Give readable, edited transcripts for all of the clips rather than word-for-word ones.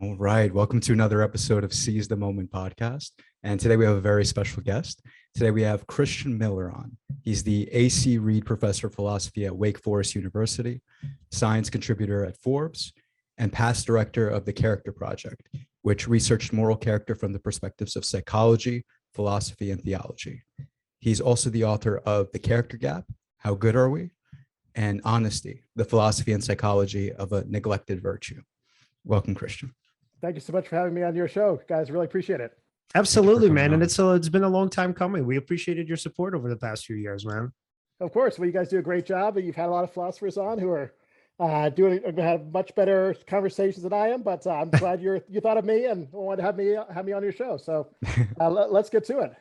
All right. Welcome to another episode of Seize the Moment podcast. And today we have a very special guest. Today we have Christian Miller on. He's the AC Reid Professor of Philosophy at Wake Forest University, science contributor at Forbes, and past director of the Character Project, which researched moral character from the perspectives of psychology, philosophy, and theology. He's also the author of The Character Gap, How Good Are We? And Honesty, the philosophy and psychology of a neglected virtue. Welcome, Christian. Thank you so much for having me on your show, guys. Really appreciate it. Absolutely, man. And it's been a long time coming. We appreciated your support over the past few years, man. Of course. Well, you guys do a great job. You've had a lot of philosophers on who are have much better conversations than I am, but I'm glad you thought of me and wanted to have me on your show. So let's get to it.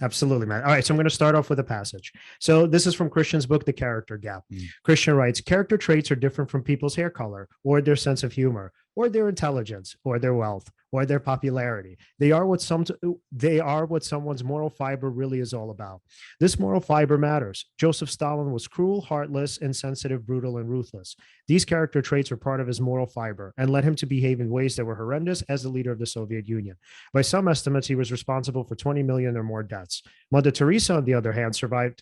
Absolutely, man. All right. So I'm going to start off with a passage. So this is from Christian's book, The Character Gap. Christian writes, character traits are different from people's hair color or their sense of humor or their intelligence or their wealth or their popularity. They are what someone's moral fiber really is all about. This moral fiber matters. Joseph Stalin was cruel, heartless, insensitive, brutal, and ruthless. These character traits were part of his moral fiber and led him to behave in ways that were horrendous as the leader of the Soviet Union. By some estimates, he was responsible for 20 million or more deaths. Mother Teresa, on the other hand, served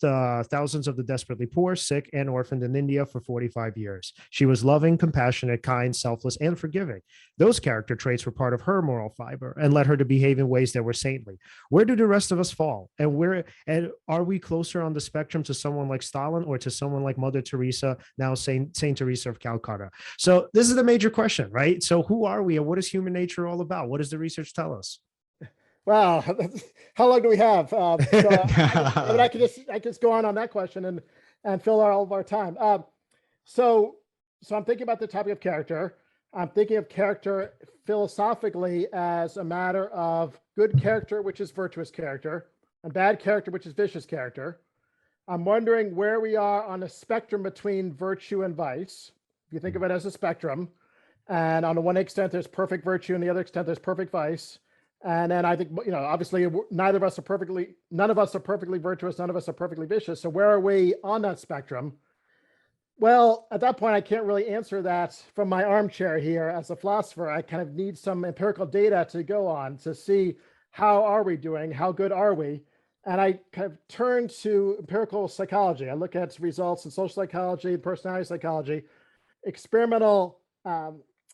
thousands of the desperately poor, sick, and orphaned in India for 45 years. She was loving, compassionate, kind, selfless, and forgiving. Those character traits were part of her moral fiber and led her to behave in ways that were saintly. Where do the rest of us fall? And are we closer on the spectrum to someone like Stalin or to someone like Mother Teresa, now Saint Teresa of Calcutta? So this is the major question, right? So who are we and what is human nature all about? What does the research tell us? Wow. How long do we have? I can just go on that question and fill all of our time. So I'm thinking about the topic of character. I'm thinking of character philosophically as a matter of good character, which is virtuous character, and bad character, which is vicious character. I'm wondering where we are on a spectrum between virtue and vice. If you think of it as a spectrum, and on the one extent there's perfect virtue, and the other extent there's perfect vice. And then I think, obviously none of us are perfectly virtuous, none of us are perfectly vicious. So where are we on that spectrum? Well, at that point, I can't really answer that from my armchair here as a philosopher. I kind of need some empirical data to go on to see how are we doing, how good are we? And I kind of turn to empirical psychology. I look at results in social psychology, personality psychology, experimental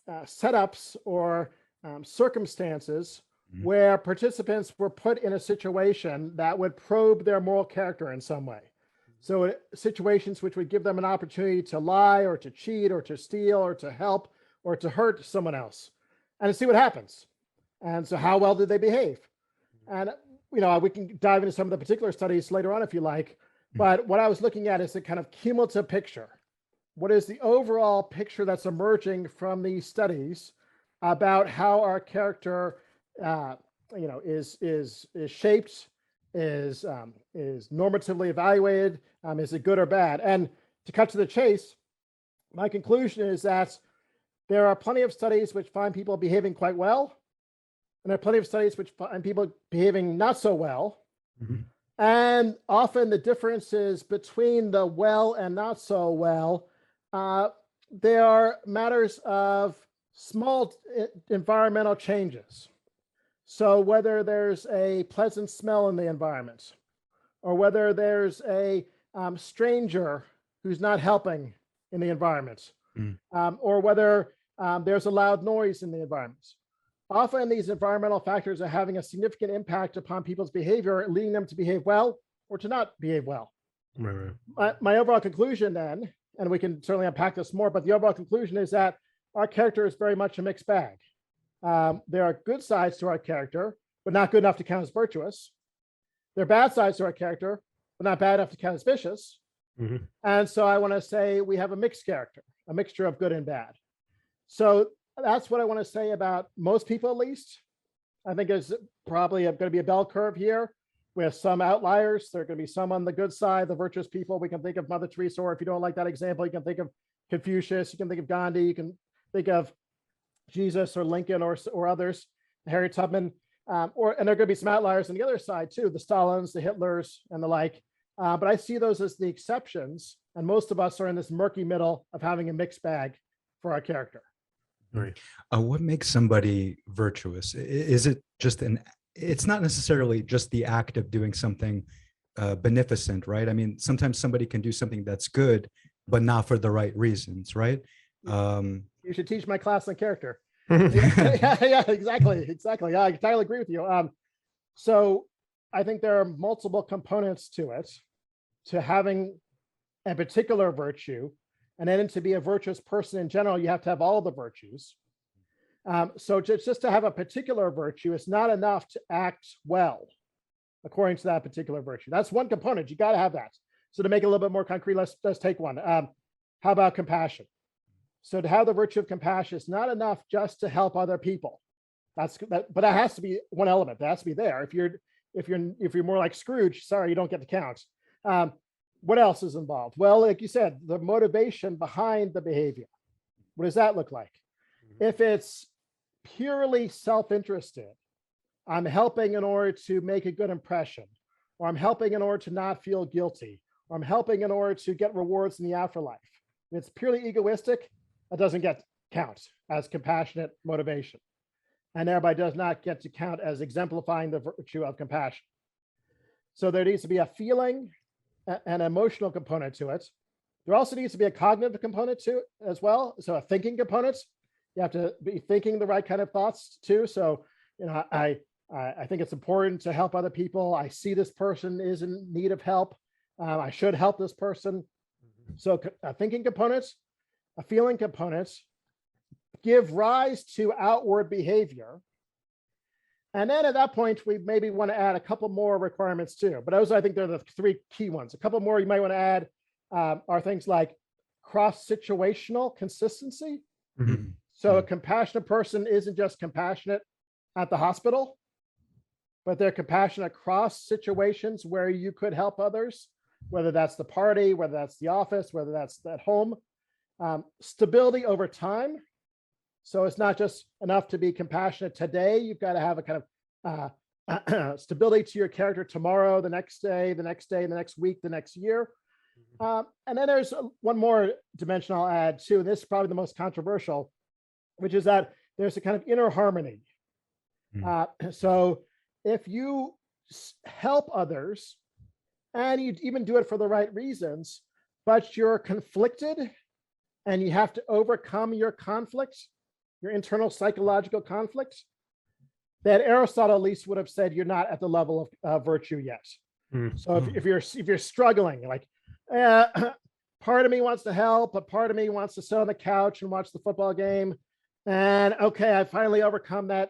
setups or circumstances where participants were put in a situation that would probe their moral character in some way. So situations which would give them an opportunity to lie or to cheat or to steal or to help or to hurt someone else and to see what happens. And so how well did they behave? And, we can dive into some of the particular studies later on if you like, but what I was looking at is a kind of cumulative picture. What is the overall picture that's emerging from these studies about how our character, is shaped, is normatively evaluated, is it good or bad? And to cut to the chase, my conclusion is that there are plenty of studies which find people behaving quite well, and there are plenty of studies which find people behaving not so well. And often the differences between the well and not so well, they are matters of small environmental changes. So whether there's a pleasant smell in the environment, or whether there's a stranger who's not helping in the environment, or whether there's a loud noise in the environment. Often these environmental factors are having a significant impact upon people's behavior, leading them to behave well or to not behave well. My overall conclusion then, and we can certainly unpack this more, but the overall conclusion is that our character is very much a mixed bag. There are good sides to our character, but not good enough to count as virtuous. There are bad sides to our character, but not bad enough to count as vicious. And so I want to say we have a mixed character, a mixture of good and bad. So that's what I want to say about most people, at least. I think there's probably going to be a bell curve here with some outliers. There are going to be some on the good side, the virtuous people. We can think of Mother Teresa, or if you don't like that example, you can think of Confucius, you can think of Gandhi, you can think of Jesus or Lincoln or others, Harriet Tubman, and there are going to be some outliers on the other side too, the Stalins, the Hitlers, and the like. But I see those as the exceptions, and most of us are in this murky middle of having a mixed bag for our character. Right. What makes somebody virtuous? Is it just it's not necessarily just the act of doing something beneficent, right? I mean, sometimes somebody can do something that's good, but not for the right reasons, right? You should teach my class on character. Yeah, exactly. Yeah, I entirely agree with you. So I think there are multiple components to it, to having a particular virtue, and then to be a virtuous person in general, you have to have all the virtues. So just to have a particular virtue, it's not enough to act well according to that particular virtue. That's one component. You got to have that. So to make it a little bit more concrete, let's take one. How about compassion? So to have the virtue of compassion, it's not enough just to help other people. But that has to be one element. That has to be there. If you're more like Scrooge, sorry, you don't get to count. What else is involved? Well, like you said, the motivation behind the behavior. What does that look like? If it's purely self-interested, I'm helping in order to make a good impression, or I'm helping in order to not feel guilty, or I'm helping in order to get rewards in the afterlife. If it's purely egoistic, that doesn't count as compassionate motivation, and thereby does not get to count as exemplifying the virtue of compassion. So there needs to be a feeling, an emotional component to it. There also needs to be a cognitive component to it as well. So a thinking component. You have to be thinking the right kind of thoughts too. So, I think it's important to help other people. I see this person is in need of help. I should help this person. So a thinking component, a feeling component, give rise to outward behavior. And then at that point, we maybe want to add a couple more requirements too. But those, I think, they're the three key ones. A couple more you might want to add are things like cross-situational consistency. Mm-hmm. So a compassionate person isn't just compassionate at the hospital, but they're compassionate across situations where you could help others, whether that's the party, whether that's the office, whether that's at home. Stability over time. So it's not just enough to be compassionate today. You've got to have a kind of stability to your character tomorrow, the next day, the next week, the next year. And then there's one more dimension I'll add too, and this is probably the most controversial, which is that there's a kind of inner harmony. So if you help others and you even do it for the right reasons, but you're conflicted and you have to overcome your conflict, your internal psychological conflict, that Aristotle at least would have said you're not at the level of virtue yet. So if you're struggling, like part of me wants to help, but part of me wants to sit on the couch and watch the football game, and okay, I finally overcome that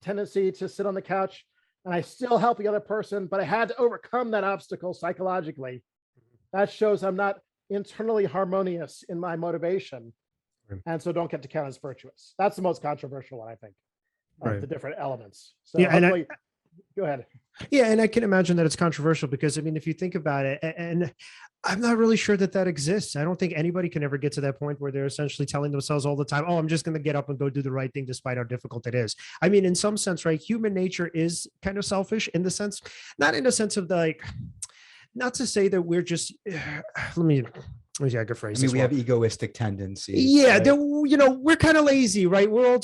tendency to sit on the couch, and I still help the other person, but I had to overcome that obstacle psychologically. That shows I'm not internally harmonious in my motivation, and so don't get to count as virtuous. That's the most controversial one, I think, of the different elements. So yeah, and go ahead. Yeah, and I can imagine that it's controversial because, I mean, if you think about it, and I'm not really sure that exists. I don't think anybody can ever get to that point where they're essentially telling themselves all the time, oh, I'm just going to get up and go do the right thing despite how difficult it is. I mean, in some sense, right, human nature is kind of selfish in the sense, not in the sense of not to say that we're just, let me see, I could phrase I mean, we have egoistic tendencies. Yeah, right? We're kind of lazy, right? We're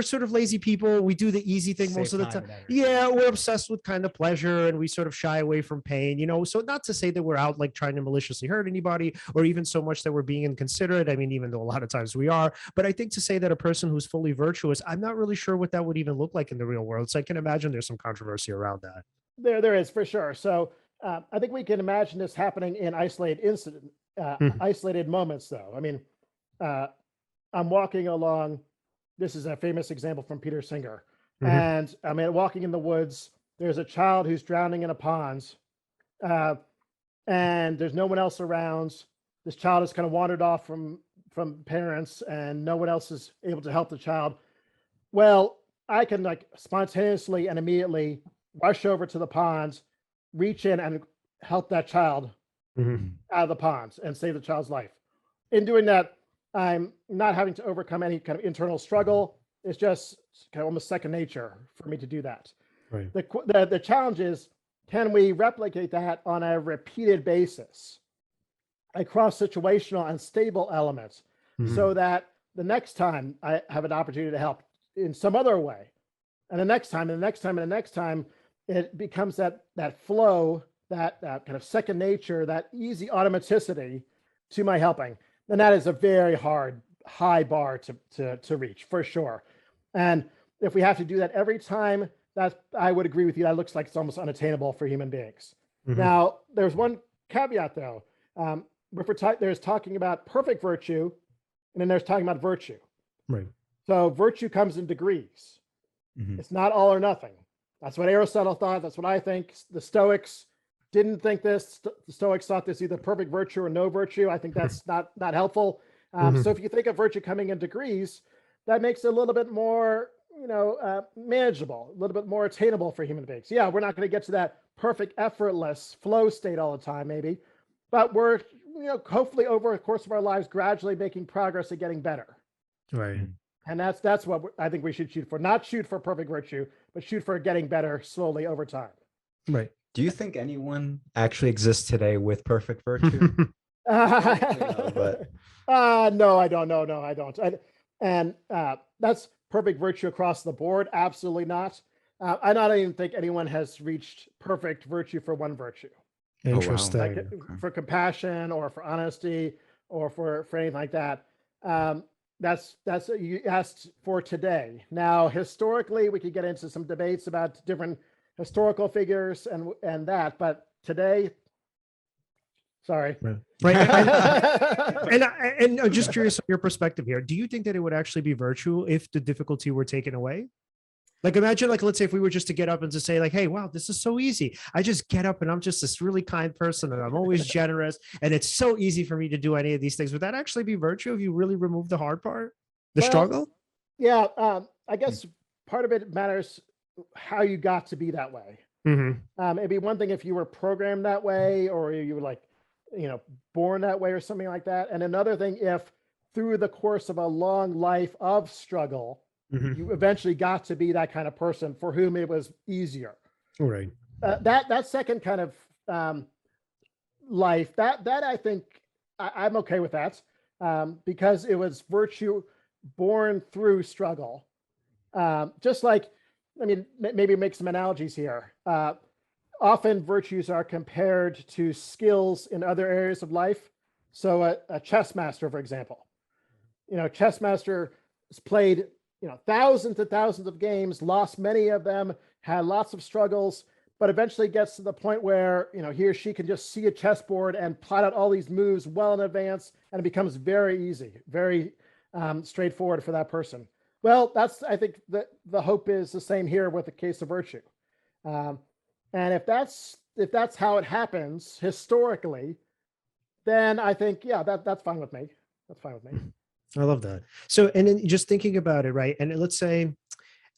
sort of lazy people. We do the easy thing most of the time. Yeah, we're obsessed with kind of pleasure and we sort of shy away from pain, So not to say that we're out like trying to maliciously hurt anybody or even so much that we're being inconsiderate. I mean, even though a lot of times we are, but I think to say that a person who's fully virtuous, I'm not really sure what that would even look like in the real world. So I can imagine there's some controversy around that. There is for sure. So I think we can imagine this happening in isolated moments, though. I mean, I'm walking along. This is a famous example from Peter Singer. And I mean, walking in the woods, there's a child who's drowning in a pond, and there's no one else around. This child has kind of wandered off from parents, and no one else is able to help the child. Well, I can like spontaneously and immediately rush over to the pond, reach in and help that child out of the pond and save the child's life. In doing that, I'm not having to overcome any kind of internal struggle. It's just kind of almost second nature for me to do that. Right. The challenge is, can we replicate that on a repeated basis across situational and stable elements so that the next time I have an opportunity to help in some other way, and the next time, and the next time, and the next time, it becomes that flow, that kind of second nature, that easy automaticity to my helping. And that is a very high bar to reach, for sure. And if we have to do that every time, I would agree with you. That looks like it's almost unattainable for human beings. Now, there's one caveat though. There's talking about perfect virtue, and then there's talking about virtue. Right. So virtue comes in degrees. It's not all or nothing. That's what Aristotle thought. That's what I think. The Stoics didn't think this. The Stoics thought this either perfect virtue or no virtue. I think that's not helpful. So if you think of virtue coming in degrees, that makes it a little bit more, manageable, a little bit more attainable for human beings. Yeah, we're not going to get to that perfect, effortless flow state all the time, maybe, but we're, hopefully over the course of our lives, gradually making progress and getting better. Right. And that's what I think we should shoot for. Not shoot for perfect virtue, but shoot for getting better slowly over time. Right. Do you think anyone actually exists today with perfect virtue? No, I don't. No, I don't. And that's perfect virtue across the board. Absolutely not. I don't even think anyone has reached perfect virtue for one virtue. Interesting. Like for compassion or for honesty or for anything like that. That's you asked for today. Now, historically, we could get into some debates about different historical figures and that, but today, sorry. Right. And I'm just curious on your perspective here. Do you think that it would actually be virtue if the difficulty were taken away? Like imagine, let's say if we were just to get up and to say like, hey, wow, this is so easy. I just get up and I'm just this really kind person and I'm always generous. And it's so easy for me to do any of these things. Would that actually be virtue if you really remove the hard part, the struggle? Yeah. I guess part of it matters how you got to be that way. It'd be one thing if you were programmed that way or you were born that way or something like that. And another thing, if through the course of a long life of struggle, you eventually got to be that kind of person for whom it was easier. Right. That second kind of life, that I think I'm okay with that because it was virtue born through struggle. Just like, maybe make some analogies here. Often virtues are compared to skills in other areas of life. So a chess master, for example, chess master has played thousands and thousands of games, lost many of them, had lots of struggles, but eventually gets to the point where, he or she can just see a chessboard and plot out all these moves well in advance, and it becomes very easy, very straightforward for that person. Well, I think the hope is the same here with the case of virtue. And if that's how it happens historically, then I think, yeah, that's fine with me. That's fine with me. I love that. So, and then just thinking about it, right? And let's say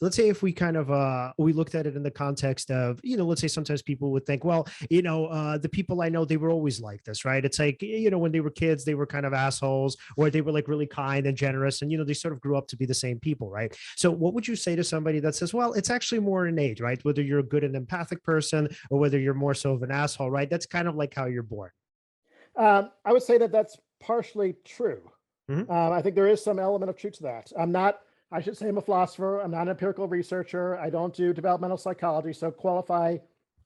if we kind of we looked at it in the context of, let's say sometimes people would think, well, the people I know, they were always like this, right? It's like, when they were kids, they were kind of assholes, or they were like really kind and generous, and they sort of grew up to be the same people, right? So what would you say to somebody that says, well, it's actually more innate, right? Whether you're a good and empathic person or whether you're more so of an asshole, right? That's kind of like how you're born. I would say that's partially true. I think there is some element of truth to that. I'm a philosopher. I'm not an empirical researcher. I don't do developmental psychology. So qualify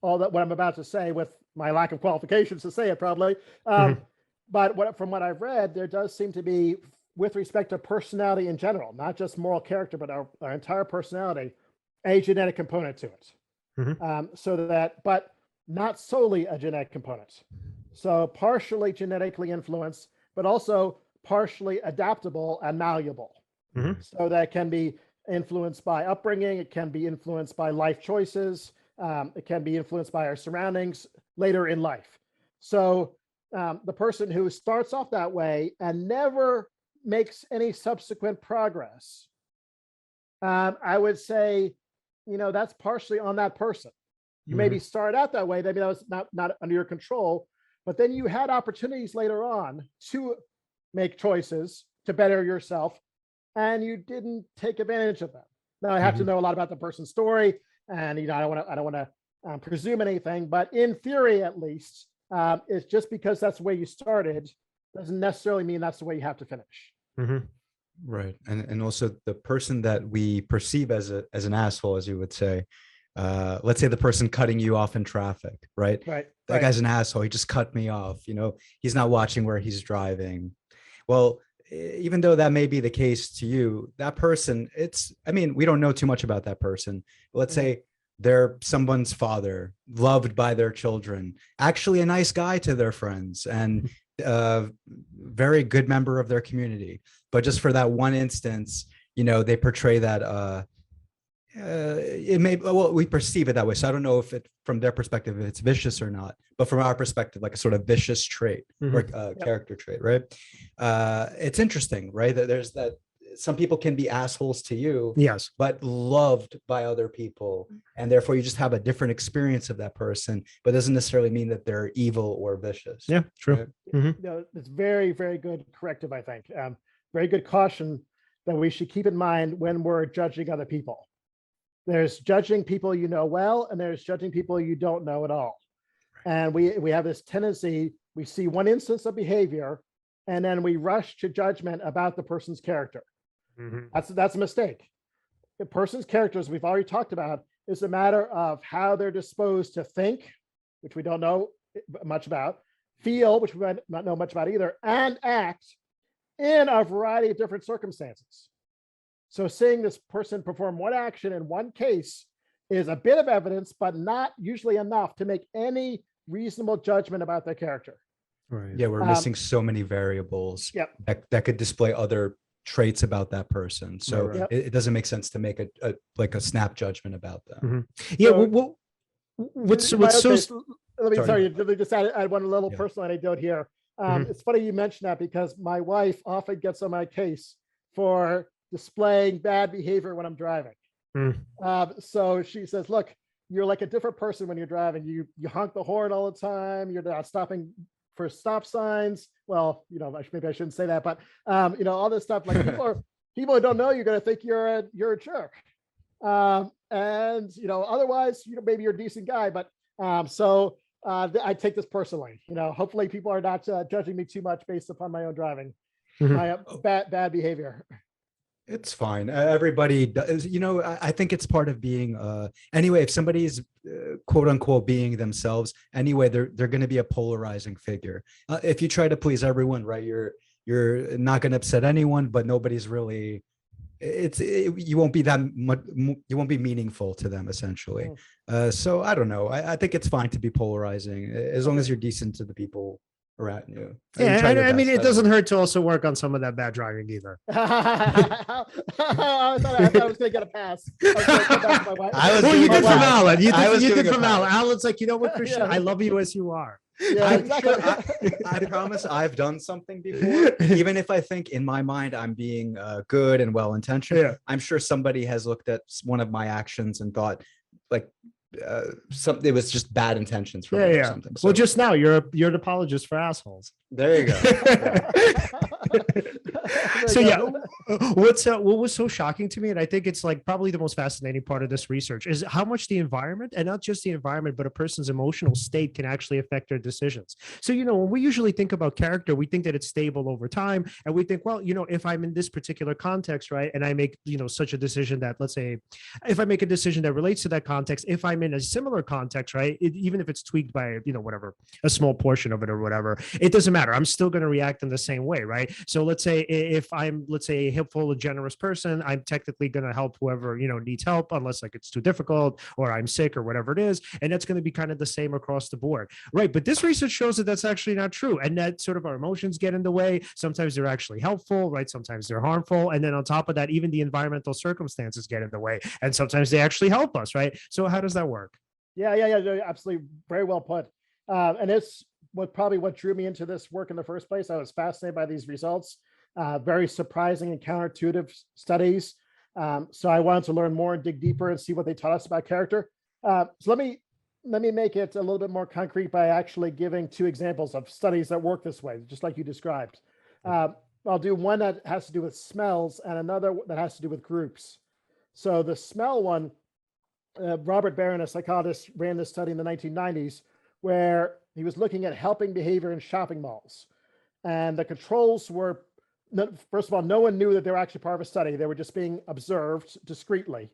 all that what I'm about to say with my lack of qualifications to say it probably. But from what I've read, there does seem to be, with respect to personality in general, not just moral character, but our entire personality, a genetic component to it. But not solely a genetic component. So partially genetically influenced, but also partially adaptable and malleable. So that can be influenced by upbringing. It can be influenced by life choices. It can be influenced by our surroundings later in life. So the person who starts off that way and never makes any subsequent progress, I would say, that's partially on that person. You maybe started out that way. Maybe that was not under your control, but then you had opportunities later on to make choices to better yourself, and you didn't take advantage of them. Now I have to know a lot about the person's story, and I don't want to presume anything, but in theory, at least, it's just because that's the way you started doesn't necessarily mean that's the way you have to finish. Right. And also the person that we perceive as an asshole, as you would say, let's say the person cutting you off in traffic, right? Right. That Right. guy's an asshole. He just cut me off. He's not watching where he's driving. Well, even though that may be the case to you, that person, I mean, we don't know too much about that person. Let's say they're someone's father, loved by their children, actually a nice guy to their friends, and a very good member of their community. But just for that one instance, they portray that it may, well, we perceive it that way. So I don't know if from their perspective, if it's vicious or not, but from our perspective, like a sort of vicious trait or character trait, right? It's interesting, right? That there's that some people can be assholes to you, Yes, but loved by other people. And therefore you just have a different experience of that person, but doesn't necessarily mean that they're evil or vicious. Yeah, true. Right? It's very, very good corrective, I think. Very good caution that we should keep in mind when we're judging other people. There's judging people you know well, and there's judging people you don't know at all. And we have this tendency, we see one instance of behavior, and then we rush to judgment about the person's character. That's a mistake. The person's character, as we've already talked about, is a matter of how they're disposed to think, which we don't know much about, feel, which we might not know much about either, and act in a variety of different circumstances. So seeing this person perform one action in one case is a bit of evidence, but not usually enough to make any reasonable judgment about their character. Right. Yeah, we're missing so many variables that could display other traits about that person. So it doesn't make sense to make a snap judgment about them. Yeah. So, what's so? Let me just add one little personal anecdote here. It's funny you mentioned that because my wife often gets on my case for displaying bad behavior when I'm driving. So she says, look, you're like a different person when you're driving. You honk the horn all the time. You're not stopping for stop signs. Well, maybe I shouldn't say that, but all this stuff, like people who don't know you're going to think you're a jerk. And otherwise, maybe you're a decent guy, but I take this personally. Hopefully people are not judging me too much based upon my own driving, my bad behavior. It's fine. Everybody does, I think it's part of being, anyway, if somebody's quote unquote being themselves, anyway, they're going to be a polarizing figure. If you try to please everyone, right, you're not going to upset anyone, but nobody's really, you won't be that much, you won't be meaningful to them essentially. So I don't know. I think it's fine to be polarizing as long as you're decent to the people around you. Yeah, I mean, it doesn't hurt to also work on some of that bad driving either. I thought I was going to get a pass. You did from Alan. You did from Alan. Alan's like, you know what, Christian? I love you as you are. Yeah, exactly. I promise I've done something before. Even if I think in my mind I'm being good and well-intentioned, I'm sure somebody has looked at one of my actions and thought, like, it was just bad intentions for me or something. So, well, just now you're an apologist for assholes. There you go. So what was so shocking to me, and I think it's like probably the most fascinating part of this research, is how much the environment, and not just the environment, but a person's emotional state can actually affect their decisions. So when we usually think about character, we think that it's stable over time, and we think, well, if I'm in this particular context, right, and I make such a decision that, let's say, if I make a decision that relates to that context, if I'm in a similar context, right, even if it's tweaked by whatever, a small portion of it or whatever, it doesn't matter. I'm still going to react in the same way, right? So let's say if I'm, a helpful, generous person, I'm technically going to help whoever needs help, unless like it's too difficult or I'm sick or whatever it is, and that's going to be kind of the same across the board, right? But this research shows that that's actually not true, and that sort of our emotions get in the way. Sometimes they're actually helpful, right? Sometimes they're harmful, and then on top of that, even the environmental circumstances get in the way, and sometimes they actually help us, right? So how does that work? Yeah, absolutely, very well put. And it's what drew me into this work in the first place. I was fascinated by these results, very surprising and counterintuitive studies. So I wanted to learn more and dig deeper and see what they taught us about character. So let me make it a little bit more concrete by actually giving two examples of studies that work this way, just like you described. I'll do one that has to do with smells and another that has to do with groups. So the smell one, Robert Barron, a psychologist, ran this study in the 1990s where he was looking at helping behavior in shopping malls. And the controls were first of all, no one knew that they were actually part of a study. They were just being observed discreetly.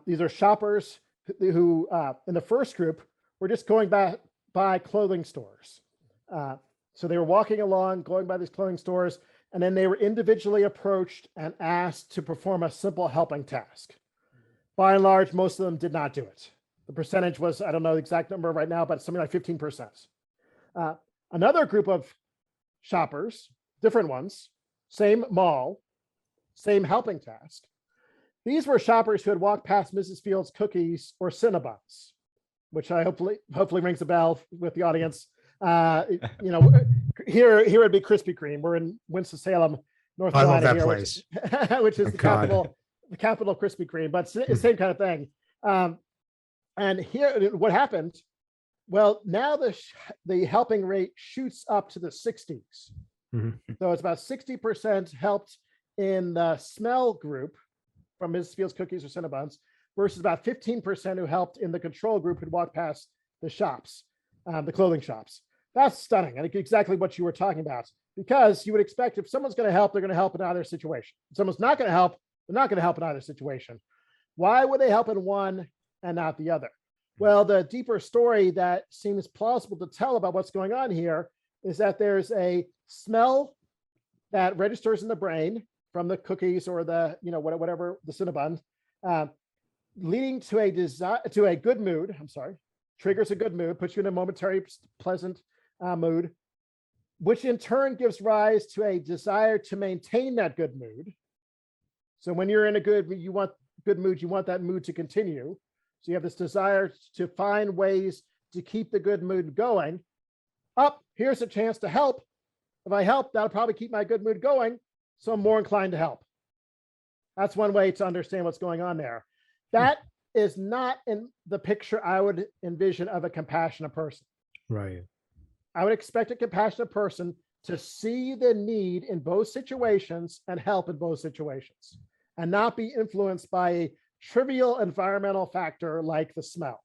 These are shoppers who in the first group, were just going by clothing stores. So they were walking along, going by these clothing stores, and then they were individually approached and asked to perform a simple helping task. By and large, most of them did not do it. The percentage was, I don't know the exact number right now, but something like 15%. Another group of shoppers, different ones, same mall, same helping task. These were shoppers who had walked past Mrs. Fields cookies or Cinnabons, which I hopefully rings a bell with the audience. Here it'd be Krispy Kreme. We're in Winston-Salem, North Carolina. I love that place. Which is the capital of Krispy Kreme, but it's the same kind of thing. And here, what happened? Well, now the helping rate shoots up to the 60s. Mm-hmm. So it's about 60% helped in the smell group from Mrs. Fields cookies or Cinnabons, versus about 15% who helped in the control group who'd walked past the shops, the clothing shops. That's stunning. I think exactly what you were talking about, because you would expect if someone's going to help, they're going to help in either situation. If someone's not going to help, they're not going to help in either situation. Why would they help in one and not the other? Well, the deeper story that seems plausible to tell about what's going on here is that there's a smell that registers in the brain from the cookies or the, whatever the Cinnabon, leading to a desire, to a good mood. Triggers a good mood, puts you in a momentary pleasant mood, which in turn gives rise to a desire to maintain that good mood. So when you're in a good mood, you want that mood to continue. So you have this desire to find ways to keep the good mood going. Here's a chance to help. If I help, that'll probably keep my good mood going. So I'm more inclined to help. That's one way to understand what's going on there. That is not in the picture I would envision of a compassionate person. Right. I would expect a compassionate person to see the need in both situations and help in both situations, and not be influenced by a trivial environmental factor like the smell.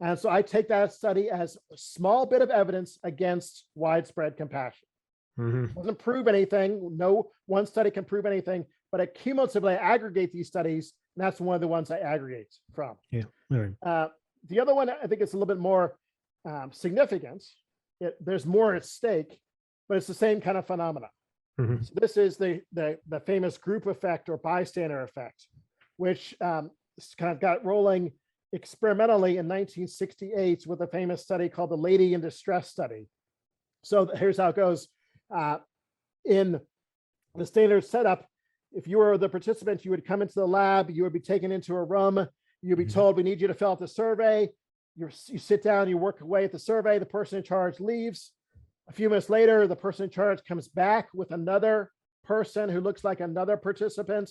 And so I take that study as a small bit of evidence against widespread compassion. Mm-hmm. Doesn't prove anything. No one study can prove anything, but I cumulatively aggregate these studies, and that's one of the ones I aggregate from. Yeah. Right. The other one, I think it's a little bit more significant. There's more at stake, but it's the same kind of phenomena. Mm-hmm. So this is the famous group effect or bystander effect, which kind of got rolling experimentally in 1968 with a famous study called the Lady in Distress study. So here's how it goes. In the standard setup, if you were the participant, you would come into the lab, you would be taken into a room, you'd be told, we need you to fill out the survey. You sit down, you work away at the survey, the person in charge leaves. A few minutes later, the person in charge comes back with another person who looks like another participant,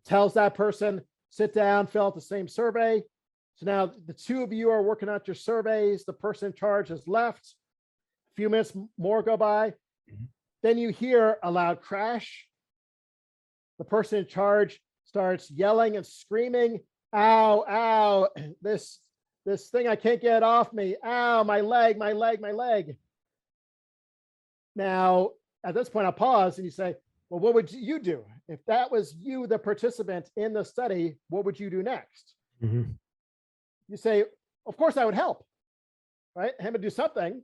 tells that person, sit down, fill out the same survey. So now the two of you are working out your surveys, the person in charge has left. A few minutes more go by. Mm-hmm. Then you hear a loud crash. The person in charge starts yelling and screaming, ow, ow, this thing, I can't get off me. Ow, my leg, my leg, my leg. Now, at this point, I'll pause and you say, well, what would you do? If that was you, the participant in the study, what would you do next? Mm-hmm. You say, of course I would help, right? I have to do something.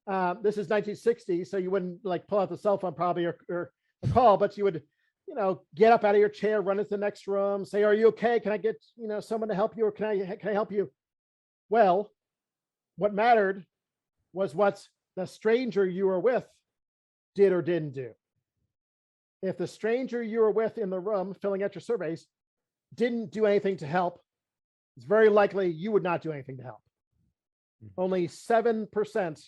This is 1960, so you wouldn't like pull out the cell phone probably or a call, but you would, get up out of your chair, run into the next room, say, are you okay? Can I get, someone to help you, or can I help you? Well, what mattered was what the stranger you were with did or didn't do. If the stranger you were with in the room filling out your surveys didn't do anything to help, it's very likely you would not do anything to help. Mm-hmm. Only 7%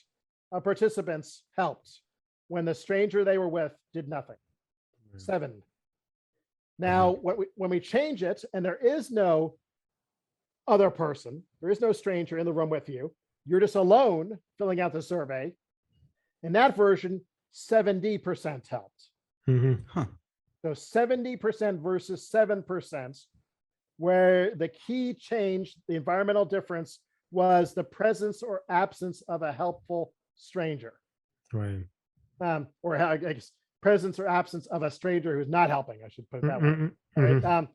of participants helped when the stranger they were with did nothing. Mm-hmm. 7. Now, when we change it and there is no other person, there is no stranger in the room with you, you're just alone filling out the survey. In that version, 70% helped. Mm-hmm. Huh. So 70% versus 7%, where the key change, the environmental difference, was the presence or absence of a helpful stranger. Right. Or I guess presence or absence of a stranger who's not helping. I should put it that way. Mm-hmm. Right?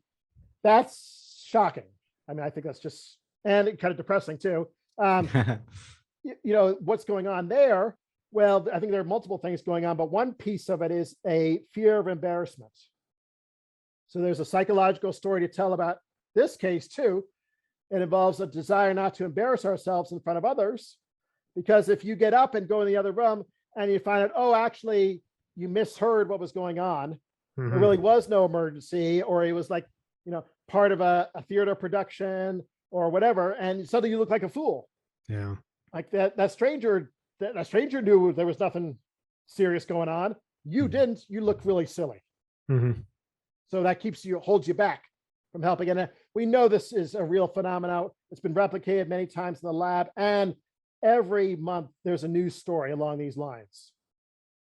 That's shocking. I mean, I think that's just, and kind of depressing too. What's going on there? Well, I think there are multiple things going on, but one piece of it is a fear of embarrassment. So there's a psychological story to tell about this case too. It involves a desire not to embarrass ourselves in front of others, because if you get up and go in the other room and you find out, oh, actually, you misheard what was going on. There really was no emergency, or it was like, part of a theater production or whatever, and suddenly you look like a fool. Yeah. Like that stranger knew there was nothing serious going on. You didn't. You look really silly. So that holds you back from helping. And we know this is a real phenomenon. It's been replicated many times in the lab, and every month there's a news story along these lines.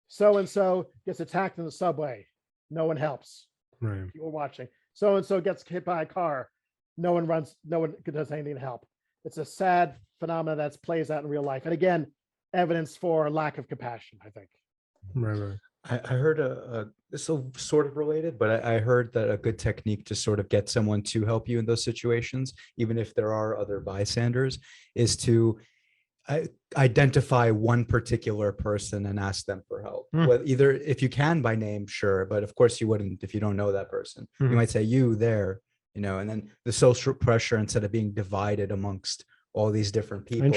So-and-so gets attacked in the subway. No one helps. Right. People watching. So-and-so gets hit by a car. No one does anything to help. It's a sad phenomenon that plays out in real life. And again, evidence for lack of compassion, I think. Right. I heard this is sort of related, but I heard that a good technique to sort of get someone to help you in those situations, even if there are other bystanders, is to identify one particular person and ask them for help. Well, either if you can by name, sure, but of course you wouldn't if you don't know that person. You might say you there, and then the social pressure, instead of being divided amongst all these different people,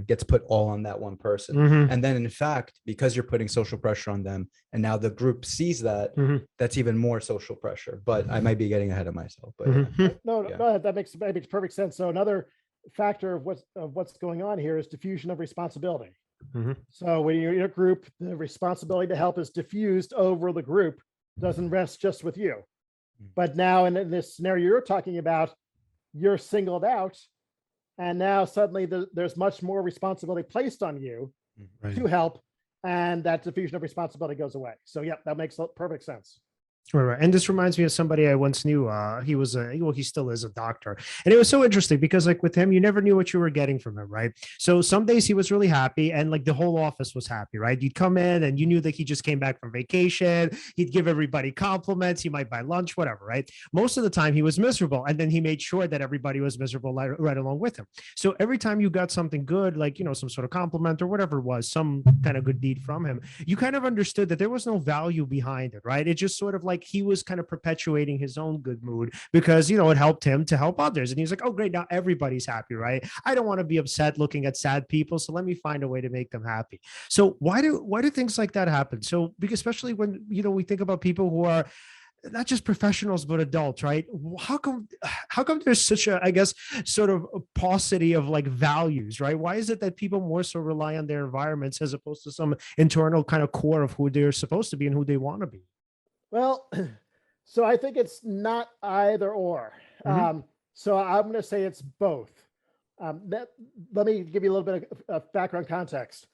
gets put all on that one person. And then in fact, because you're putting social pressure on them and now the group sees that, that's even more social pressure. But I might be getting ahead of myself. But no, that makes perfect sense. So another factor of what's going on here is diffusion of responsibility. So when you're in a group, the responsibility to help is diffused over the group, doesn't rest just with you. But now in this scenario you're talking about, you're singled out, and now suddenly there's much more responsibility placed on you to help, and that diffusion of responsibility goes away. So yeah, that makes perfect sense. Right. And this reminds me of somebody I once knew. He was he still is a doctor. And it was so interesting because like with him, you never knew what you were getting from him. Right. So some days he was really happy and like the whole office was happy. Right. You'd come in and you knew that he just came back from vacation. He'd give everybody compliments. He might buy lunch, whatever. Right. Most of the time he was miserable. And then he made sure that everybody was miserable right along with him. So every time you got something good, like, some sort of compliment or whatever it was, some kind of good deed from him, you kind of understood that there was no value behind it. Right. It just sort of like he was kind of perpetuating his own good mood because, it helped him to help others. And he's like, oh, great. Now everybody's happy, right? I don't want to be upset looking at sad people. So let me find a way to make them happy. So why do things like that happen? So because especially when, we think about people who are not just professionals, but adults, right? How come there's such a, I guess, sort of a paucity of like values, right? Why is it that people more so rely on their environments as opposed to some internal kind of core of who they're supposed to be and who they want to be? Well, so I think it's not either or. So I'm going to say it's both. Let me give you a little bit of background context.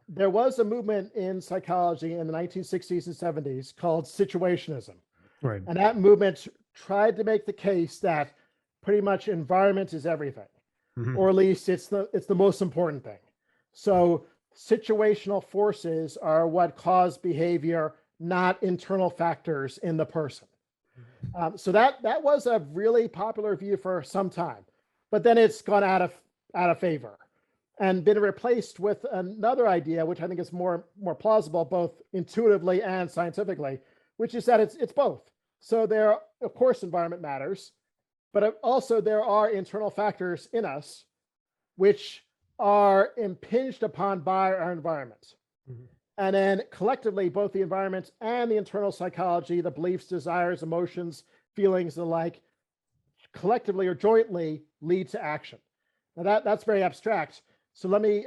There was a movement in psychology in the 1960s and 70s called situationism. Right. And that movement tried to make the case that pretty much environment is everything, or at least it's the most important thing. So situational forces are what cause behavior, not internal factors in the person. So that was a really popular view for some time, but then it's gone out of favor and been replaced with another idea, which I think is more plausible, both intuitively and scientifically, which is that it's both. So of course, environment matters, but also there are internal factors in us which are impinged upon by our environment. And then collectively, both the environment and the internal psychology, the beliefs, desires, emotions, feelings, and the like, collectively or jointly lead to action. Now that's very abstract. So let me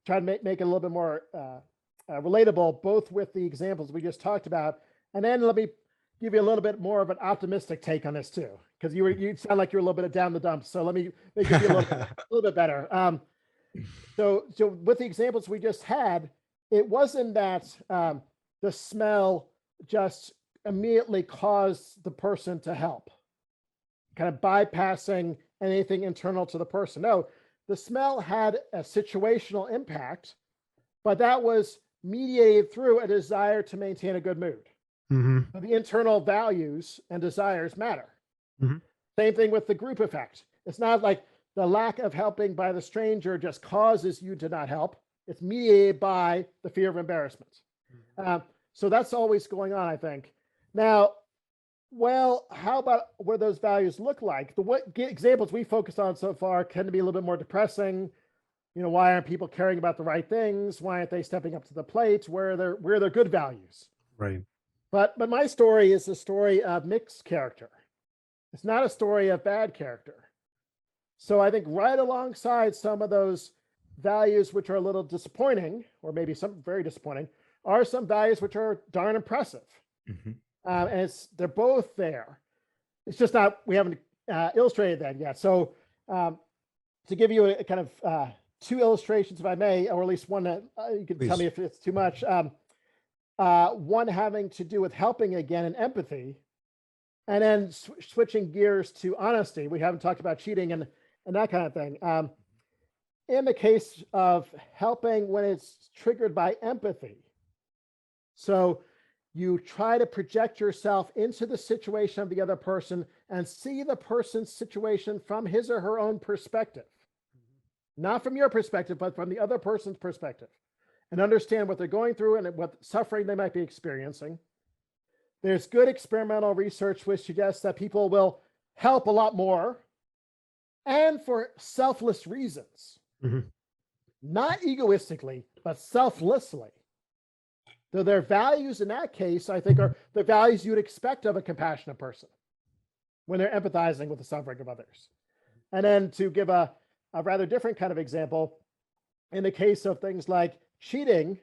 try to make it a little bit more relatable, both with the examples we just talked about, and then let me give you a little bit more of an optimistic take on this too, because you sound like you're a little bit down the dumps. So let me give you a little bit better. So with the examples we just had, it wasn't that the smell just immediately caused the person to help, kind of bypassing anything internal to the person. No, the smell had a situational impact, but that was mediated through a desire to maintain a good mood. Mhm. So the internal values and desires matter. Mhm. Same thing with the group effect. It's not like the lack of helping by the stranger just causes you to not help. It's mediated by the fear of embarrassment. So that's always going on, I think. Now, well, how about what those values look like? The examples we focused on so far tend to be a little bit more depressing. Why aren't people caring about the right things? Why aren't they stepping up to the plate? Where are their good values? Right. But my story is a story of mixed character. It's not a story of bad character. So I think right alongside some of those values which are a little disappointing, or maybe some very disappointing, are some values which are darn impressive. Mhm. And they're both there. It's just not, we haven't illustrated that yet. So to give you a kind of two illustrations, if I may, or at least one that you can tell Please. me if it's too much. One having to do with helping again and empathy, and then switching gears to honesty. We haven't talked about cheating and that kind of thing. In the case of helping when it's triggered by empathy. So you try to project yourself into the situation of the other person and see the person's situation from his or her own perspective. Not from your perspective, but from the other person's perspective, and understand what they're going through and what suffering they might be experiencing. There's good experimental research which suggests that people will help a lot more and for selfless reasons. Mhm. Not egoistically, but selflessly. So their values in that case, I think, are the values you would expect of a compassionate person when they're empathizing with the suffering of others. And then to give a rather different kind of example, in the case of things like cheating,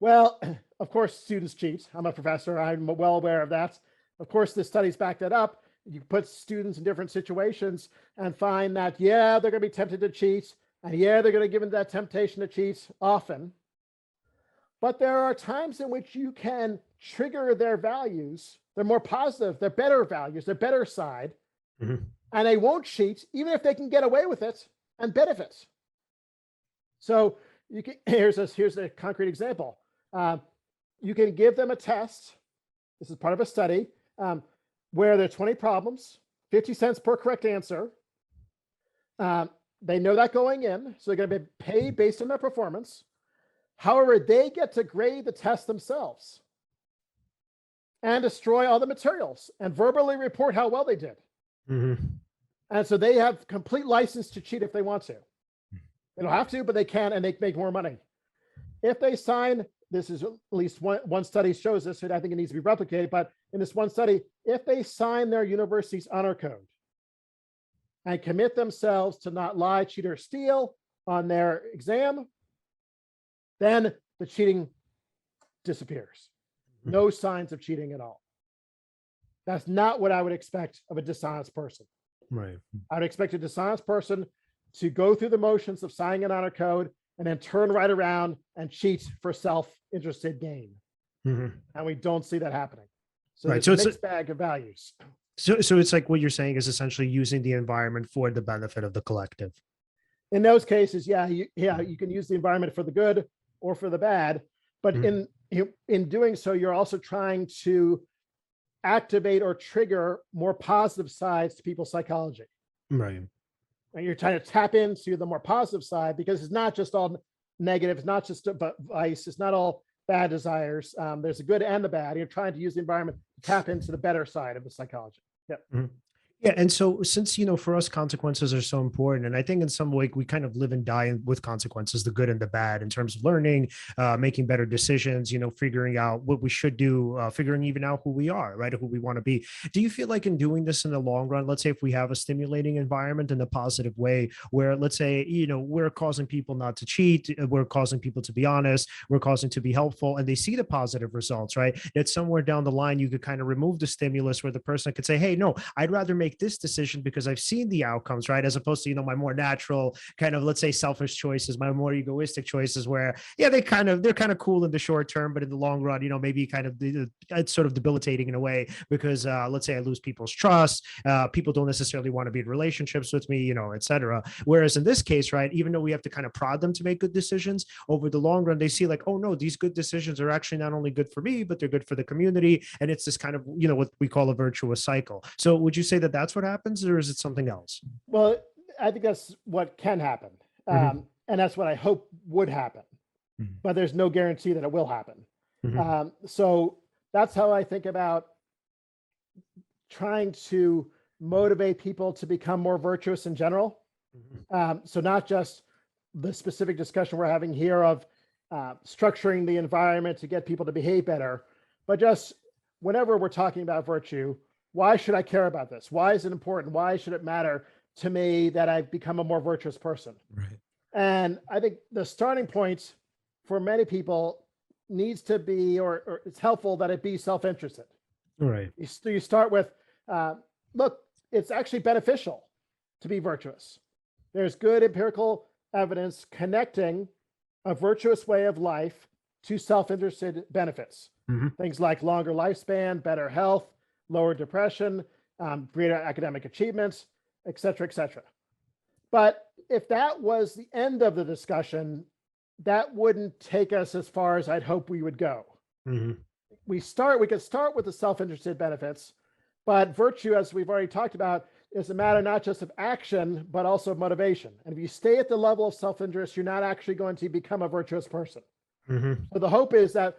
well, of course, students cheat. I'm a professor. I'm well aware of that. Of course, the studies back that up. You put students in different situations and find that, yeah, they're going to be tempted to cheat. And yeah, they're going to give into that temptation to cheat often. But there are times in which you can trigger their values. They're more positive. They're better values. They're better side. Mhm. And they won't cheat, even if they can get away with it and benefit. So you can, here's a concrete example. You can give them a test. This is part of a study where there are 20 problems, 50 cents per correct answer. They know that going in, so they're going to be paid based on their performance. However, they get to grade the test themselves and destroy all the materials and verbally report how well they did. Mhm. And so they have complete license to cheat if they want to. They don't have to, but they can, and they make more money. If they sign, this is at least one study shows this, and I think it needs to be replicated, but in this one study, if they sign their university's honor code and commit themselves to not lie, cheat, or steal on their exam, then the cheating disappears. No signs of cheating at all. That's not what I would expect of a dishonest person. Right. I would expect a dishonest person to go through the motions of signing an honor code and then turn right around and cheat for self-interested gain. Mhm. And we don't see that happening. So Right. there's So a it's mixed bag of values. so it's like what you're saying is essentially using the environment for the benefit of the collective. In those cases, you can use the environment for the good or for the bad, but Mhm. in doing so, you're also trying to activate or trigger more positive sides to people's psychology. Right. And you're trying to tap into the more positive side because it's not just all negative. It's not just vice. It's not all bad desires. There's the good and the bad. You're trying to use the environment to tap into the better side of the psychology. Yep. Mhm. Yeah, and so since for us consequences are so important, and I think in some way we kind of live and die with consequences, the good and the bad, in terms of learning, making better decisions, figuring out what we should do, figuring even out who we are, right, who we want to be. Do you feel like in doing this in the long run, let's say if we have a stimulating environment in a positive way, where let's say we're causing people not to cheat, we're causing people to be honest, we're causing to be helpful, and they see the positive results, right? That somewhere down the line you could kind of remove the stimulus where the person could say, hey, no, I'd rather make make this decision because I've seen the outcomes, right? As opposed to, you know, my more natural kind of, let's say, selfish choices, my more egoistic choices where, yeah, they're kind of cool in the short term, but in the long run, you know, maybe kind of it's sort of debilitating in a way because let's say I lose people's trust. People don't necessarily want to be in relationships with me, you know, et cetera. Whereas in this case, right, even though we have to kind of prod them to make good decisions, over the long run, they see like, oh no, these good decisions are actually not only good for me, but they're good for the community. And it's this kind of, you know, what we call a virtuous cycle. So would you say that that's what happens, or is it something else? Well, I think that's what can happen. And that's what I hope would happen. But there's no guarantee that it will happen. So that's how I think about trying to motivate people to become more virtuous in general. So not just the specific discussion we're having here of structuring the environment to get people to behave better, but just whenever we're talking about virtue, why should I care about this? Why is it important? Why should it matter to me that I become a more virtuous person? Right. And I think the starting point for many people needs to be, or it's helpful that it be self-interested. Right. You start with, look, it's actually beneficial to be virtuous. There's good empirical evidence connecting a virtuous way of life to self-interested benefits. Things like longer lifespan, better health, lower depression, greater academic achievements, et cetera, et cetera. But if that was the end of the discussion, that wouldn't take us as far as I'd hope we would go. We could start with the self-interested benefits, but virtue, as we've already talked about, is a matter not just of action, but also of motivation. And if you stay at the level of self-interest, you're not actually going to become a virtuous person. So the hope is that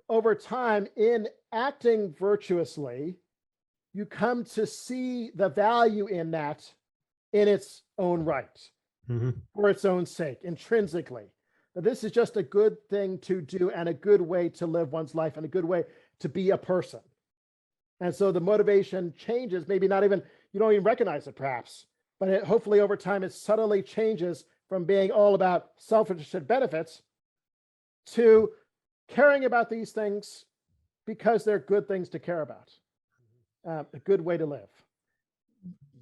over time, in acting virtuously, you come to see the value in that in its own right, for its own sake, intrinsically. That this is just a good thing to do and a good way to live one's life and a good way to be a person. And so the motivation changes, maybe not even, you don't even recognize it perhaps, but hopefully over time it subtly changes from being all about self-interested benefits to caring about these things because they're good things to care about, a good way to live.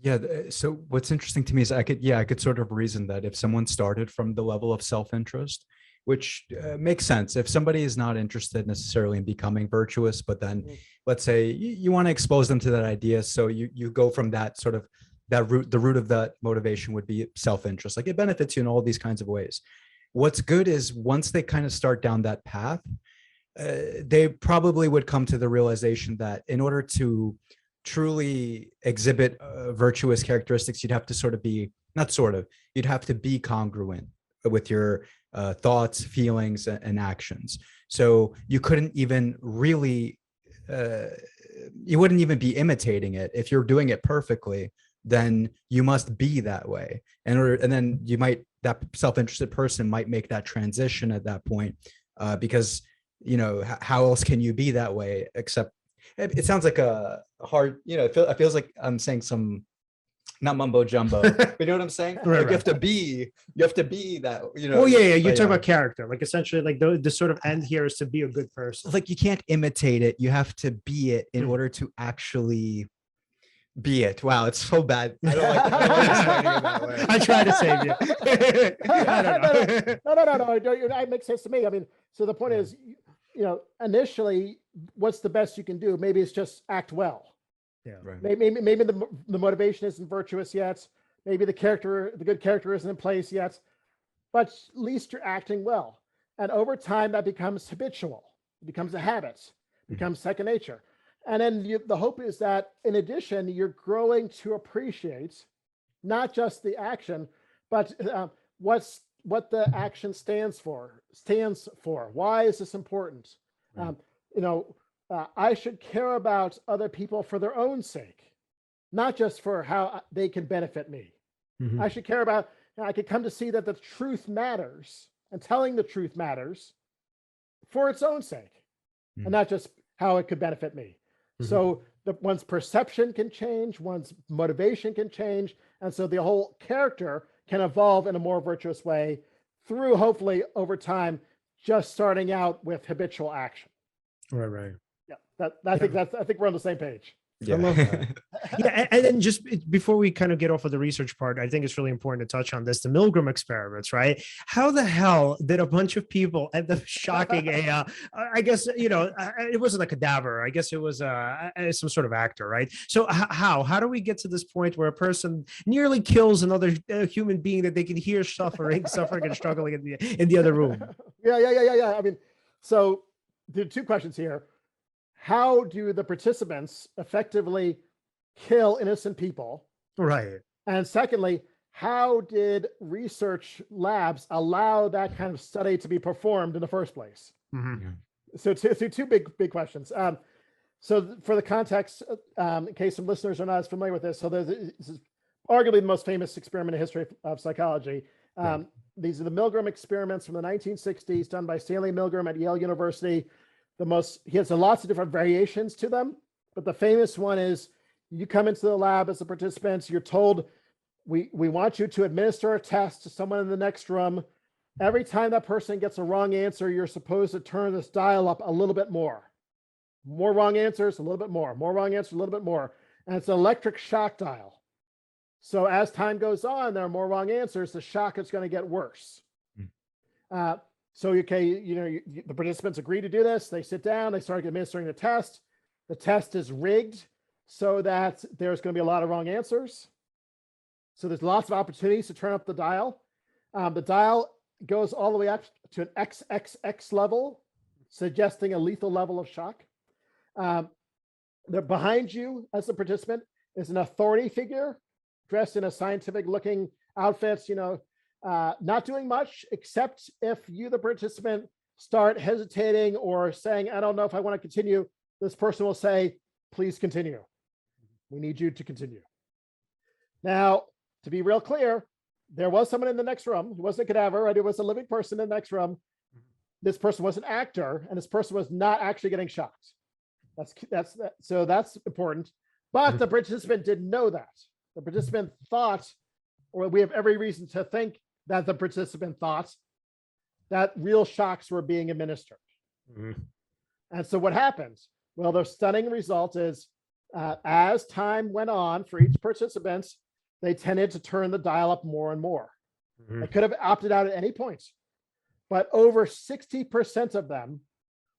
Yeah. So what's interesting to me is I could sort of reason that if someone started from the level of self-interest, which makes sense. If somebody is not interested necessarily in becoming virtuous, but then let's say you want to expose them to that idea. So you go from that sort of that root, the root of that motivation would be self-interest. Like it benefits you in all these kinds of ways. What's good is once they kind of start down that path, they probably would come to the realization that in order to truly exhibit virtuous characteristics, you'd have to you'd have to be congruent with your thoughts, feelings, and actions. So you couldn't even really, you wouldn't even be imitating it. If you're doing it perfectly, then you must be that way. And then that self-interested person might make that transition at that point, because, you know, how else can you be that way except it sounds like a hard, you know, it feels like I'm saying some, not mumbo jumbo, but you know what I'm saying? Right, like you have to be that, you know. Oh yeah. You talk about character, like essentially like the sort of end here is to be a good person. Like you can't imitate it. You have to be it in order to actually be it. Wow, it's so bad. I don't like explaining it that way. I try to save you. I don't know. No. It makes sense to me. I mean, so the point is, you know, initially, what's the best you can do? Maybe it's just act well. Yeah. Right. Maybe the motivation isn't virtuous yet. Maybe the good character isn't in place yet, but at least you're acting well. And over time, that becomes habitual. It becomes a habit. It becomes second nature. And then the hope is that in addition, you're growing to appreciate not just the action, but what the action stands for. Why is this important? I should care about other people for their own sake, not just for how they can benefit me. I should care about, I could come to see that the truth matters and telling the truth matters for its own sake and not just how it could benefit me. So one's perception can change, one's motivation can change. And so the whole character can evolve in a more virtuous way through, hopefully over time, just starting out with habitual action. Right. Yeah. I think we're on the same page. Yeah. I love that. Yeah, and then just before we kind of get off of the research part, I think it's really important to touch on this: the Milgram experiments, right? How the hell did a bunch of people end up shocking I guess it wasn't a cadaver. I guess it was some sort of actor, right? So how do we get to this point where a person nearly kills another human being that they can hear suffering and struggling in the other room? Yeah. I mean, so there are two questions here. How do the participants effectively kill innocent people? Right. And secondly, how did research labs allow that kind of study to be performed in the first place? Mm-hmm. So two big questions. So for the context, in case some listeners are not as familiar with this, so this is arguably the most famous experiment in history of psychology. Right. These are the Milgram experiments from the 1960s done by Stanley Milgram at Yale University. He has lots of different variations to them, but the famous one is you come into the lab as a participant, you're told, we want you to administer a test to someone in the next room. Every time that person gets a wrong answer, you're supposed to turn this dial up a little bit more. More wrong answers, a little bit more. More wrong answers, a little bit more. And it's an electric shock dial. So as time goes on, there are more wrong answers, the shock is going to get worse. So the participants agree to do this. They sit down, they start administering the test. The test is rigged so that there's going to be a lot of wrong answers. So there's lots of opportunities to turn up the dial. The dial goes all the way up to an XXX level, suggesting a lethal level of shock. Behind you as a participant is an authority figure dressed in a scientific looking outfits, not doing much, except if you, the participant, start hesitating or saying, I don't know if I want to continue, this person will say, please continue. We need you to continue. Now, to be real clear, there was someone in the next room. It wasn't a cadaver, right? It was a living person in the next room. This person was an actor, and this person was not actually getting shocked. So that's important. But the participant didn't know that. The participant thought, or we have every reason to think that the participant thought that real shocks were being administered. Mm-hmm. And so what happens? Well, the stunning result is as time went on for each participant, they tended to turn the dial up more and more. Mm-hmm. They could have opted out at any point, but over 60% of them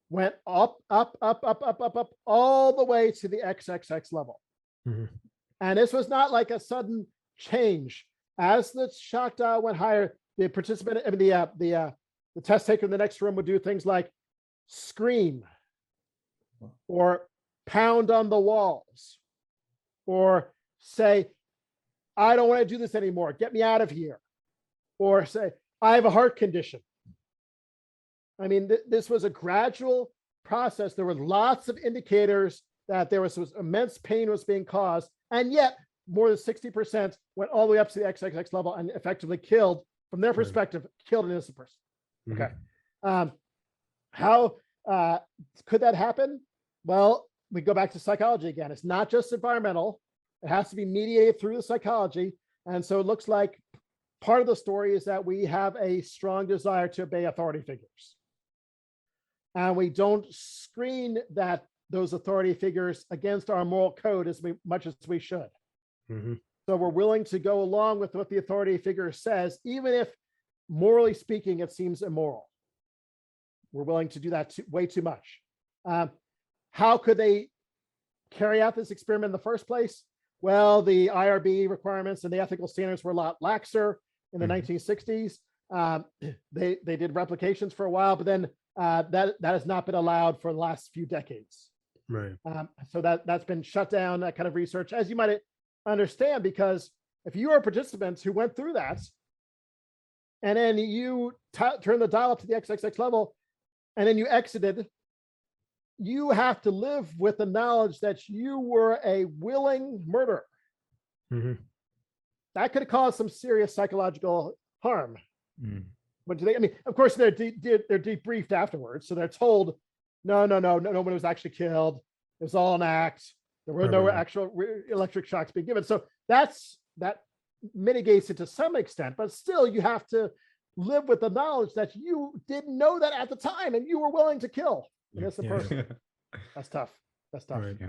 went up, all the way to the XXX level. Mm-hmm. And this was not like a sudden change. As the shock dial went higher, the participant, the test taker in the next room would do things like scream or pound on the walls or say, I don't want to do this anymore. Get me out of here. Or say, I have a heart condition. I mean, this was a gradual process. There were lots of indicators that there was immense pain was being caused. And yet more than 60% went all the way up to the XXX level and effectively killed, from their perspective, killed an innocent person. Mm-hmm. Okay. How could that happen? Well, we go back to psychology again. It's not just environmental. It has to be mediated through the psychology. And so it looks like part of the story is that we have a strong desire to obey authority figures. And we don't screen those authority figures against our moral code as much as we should. Mm-hmm. So we're willing to go along with what the authority figure says, even if morally speaking, it seems immoral. We're willing to do that way too much. How could they carry out this experiment in the first place? Well, the IRB requirements and the ethical standards were a lot laxer in the 1960s. They did replications for a while, but then that has not been allowed for the last few decades. Right. So that's been shut down, that kind of research, as you might understand, because if you are participants who went through that, and then you turn the dial up to the XXX level, and then you exited, you have to live with the knowledge that you were a willing murderer. Mm-hmm. That could have caused some serious psychological harm. Mm. But I mean, of course, they're debriefed afterwards, so they're told, no one was actually killed. It was all an act. There were no actual electric shocks being given. So that mitigates it to some extent, but still you have to live with the knowledge that you didn't know that at the time and you were willing to kill an innocent person. That's tough. That's tough. Right, yeah.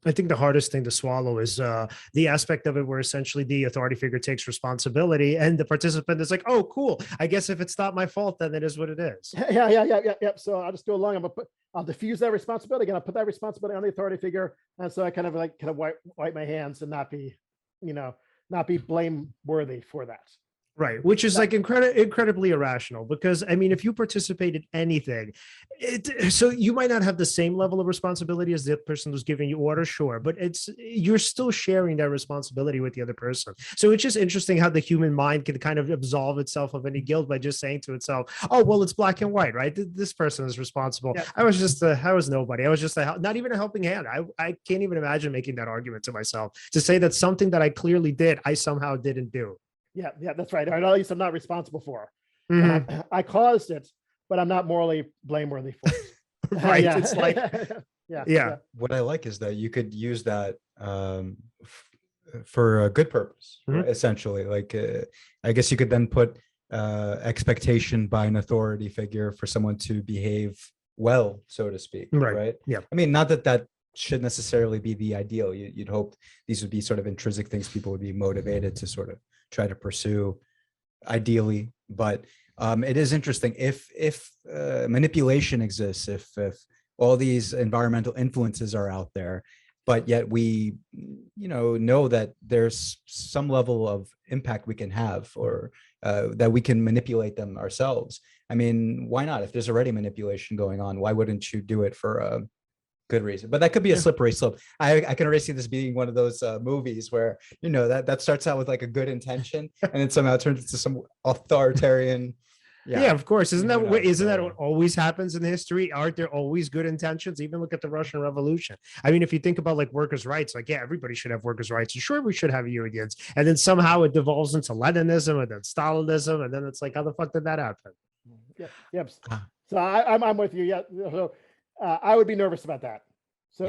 I think the hardest thing to swallow is the aspect of it where essentially the authority figure takes responsibility and the participant is like, oh, cool. I guess if it's not my fault, then it is what it is. Yeah. So I'll just go along. I'll diffuse that responsibility again. I'll put that responsibility on the authority figure. And so I kind of wipe my hands and not be blameworthy for that. Right, which is like incredibly irrational, because I mean, if you participate in anything, so you might not have the same level of responsibility as the person who's giving you orders, sure, but you're still sharing that responsibility with the other person. So it's just interesting how the human mind can kind of absolve itself of any guilt by just saying to itself, "Oh, well, it's black and white, right? This person is responsible. Yeah. I was nobody. I was just not even a helping hand. I can't even imagine making that argument to myself to say that something that I clearly did, I somehow didn't do." Yeah, that's right. Or at least I'm not responsible for. I caused it, but I'm not morally blameworthy for it. Right. It's like, yeah. What I like is that you could use that for a good purpose, right? Essentially. Like, I guess you could then put expectation by an authority figure for someone to behave well, so to speak. Right. Yeah. I mean, not that should necessarily be the ideal. You'd hope these would be sort of intrinsic things people would be motivated to sort of try to pursue ideally, but it is interesting if manipulation exists, if all these environmental influences are out there, but yet we know that there's some level of impact we can have, or that we can manipulate them ourselves. I mean, why not? If there's already manipulation going on, why wouldn't you do it for a good reason? But that could be a slippery slope. I can already see this being one of those movies where that starts out with like a good intention and then somehow turns into some authoritarian. Yeah, of course. Isn't that what always happens in history? Aren't there always good intentions? Even look at the Russian Revolution. I mean, if you think about like workers' rights, like, yeah, everybody should have workers' rights. Sure, we should have unions. And then somehow it devolves into Leninism and then Stalinism. And then it's like, how the fuck did that happen? Yep. So I'm with you. Yeah. So I would be nervous about that. So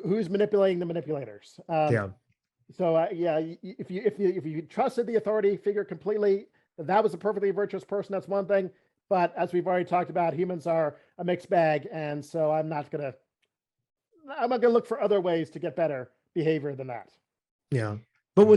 who's manipulating the manipulators? So if you trusted the authority figure completely, that was a perfectly virtuous person, that's one thing. But as we've already talked about, humans are a mixed bag, and so I'm not gonna look for other ways to get better behavior than that. Yeah, but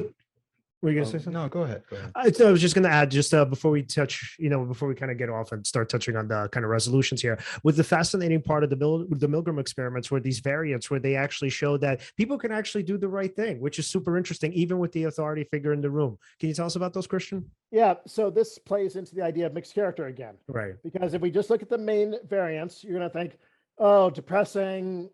were you going to say something? No, go ahead. I was just going to add, just before we touch, before we kind of get off and start touching on the kind of resolutions here, with the fascinating part of the Milgram experiments were these variants where they actually showed that people can actually do the right thing, which is super interesting, even with the authority figure in the room. Can you tell us about those, Christian? Yeah, so this plays into the idea of mixed character again. Right. Because if we just look at the main variants, you're going to think, oh, depressing,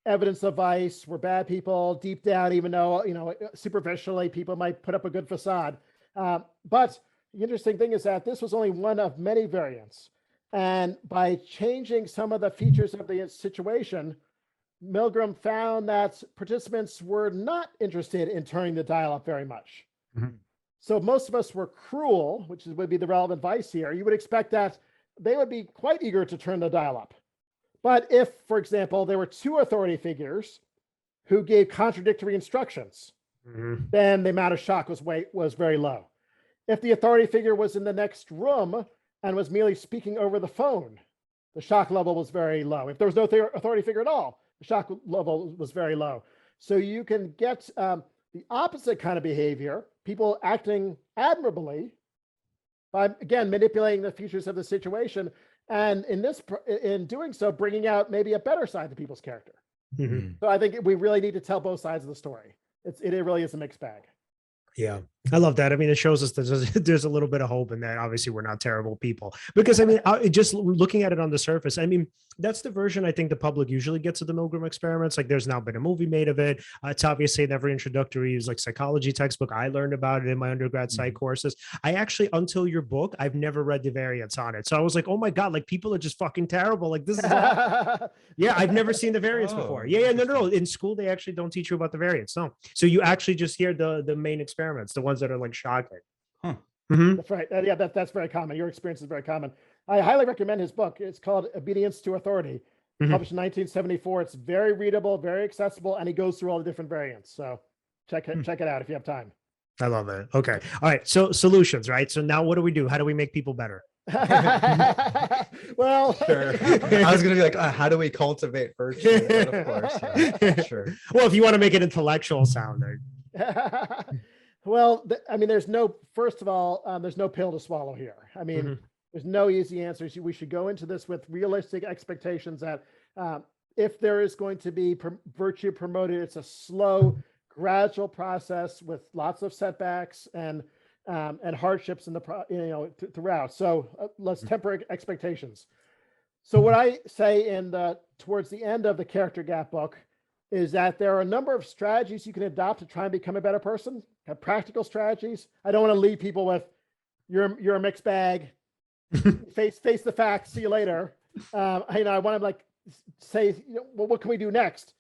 evidence of vice, we're bad people deep down, even though, superficially people might put up a good facade. But the interesting thing is that this was only one of many variants. And by changing some of the features of the situation, Milgram found that participants were not interested in turning the dial up very much. Mm-hmm. So most of us were cruel, which would be the relevant vice here. You would expect that they would be quite eager to turn the dial up. But if, for example, there were two authority figures who gave contradictory instructions, then the amount of shock was very low. If the authority figure was in the next room and was merely speaking over the phone, the shock level was very low. If there was no authority figure at all, the shock level was very low. So you can get the opposite kind of behavior, people acting admirably by, again, manipulating the features of the situation. And in doing so, bringing out maybe a better side to people's character. Mm-hmm. So I think we really need to tell both sides of the story. It really is a mixed bag. Yeah, I love that. I mean, it shows us that there's a little bit of hope in that. Obviously, we're not terrible people, because I mean, just looking at it on the surface, I mean, that's the version I think the public usually gets of the Milgram experiments. Like, there's now been a movie made of it. It's obviously in every introductory psychology textbook. I learned about it in my undergrad psych courses. I actually, until your book, I've never read the variants on it. So I was like, oh my God, like people are just fucking terrible. Like, this is yeah, I've never seen the variants before. Yeah, no. In school, they actually don't teach you about the variants. No. So you actually just hear the main experiments, the ones that are like shocking. Huh. Mm-hmm. That's right. Yeah, that's very common. Your experience is very common. I highly recommend his book. It's called Obedience to Authority, published in 1974. It's very readable, very accessible, and he goes through all the different variants. So check it out if you have time. I love it. Okay. All right. So solutions, right? So now what do we do? How do we make people better? Well, Sure. I was gonna be like, how do we cultivate virtue? But of course, sure. Well, if you want to make it intellectual sounding. well, I mean, first of all, there's no pill to swallow here. I mean, there's no easy answers. We should go into this with realistic expectations that if there is going to be virtue promoted, it's a slow, gradual process with lots of setbacks and hardships in throughout. So let's temper expectations. So what I say towards the end of the Character Gap book is that there are a number of strategies you can adopt to try and become a better person, practical strategies. I don't want to leave people with you're a mixed bag, face the facts, see you later. I want to say, well, what can we do next?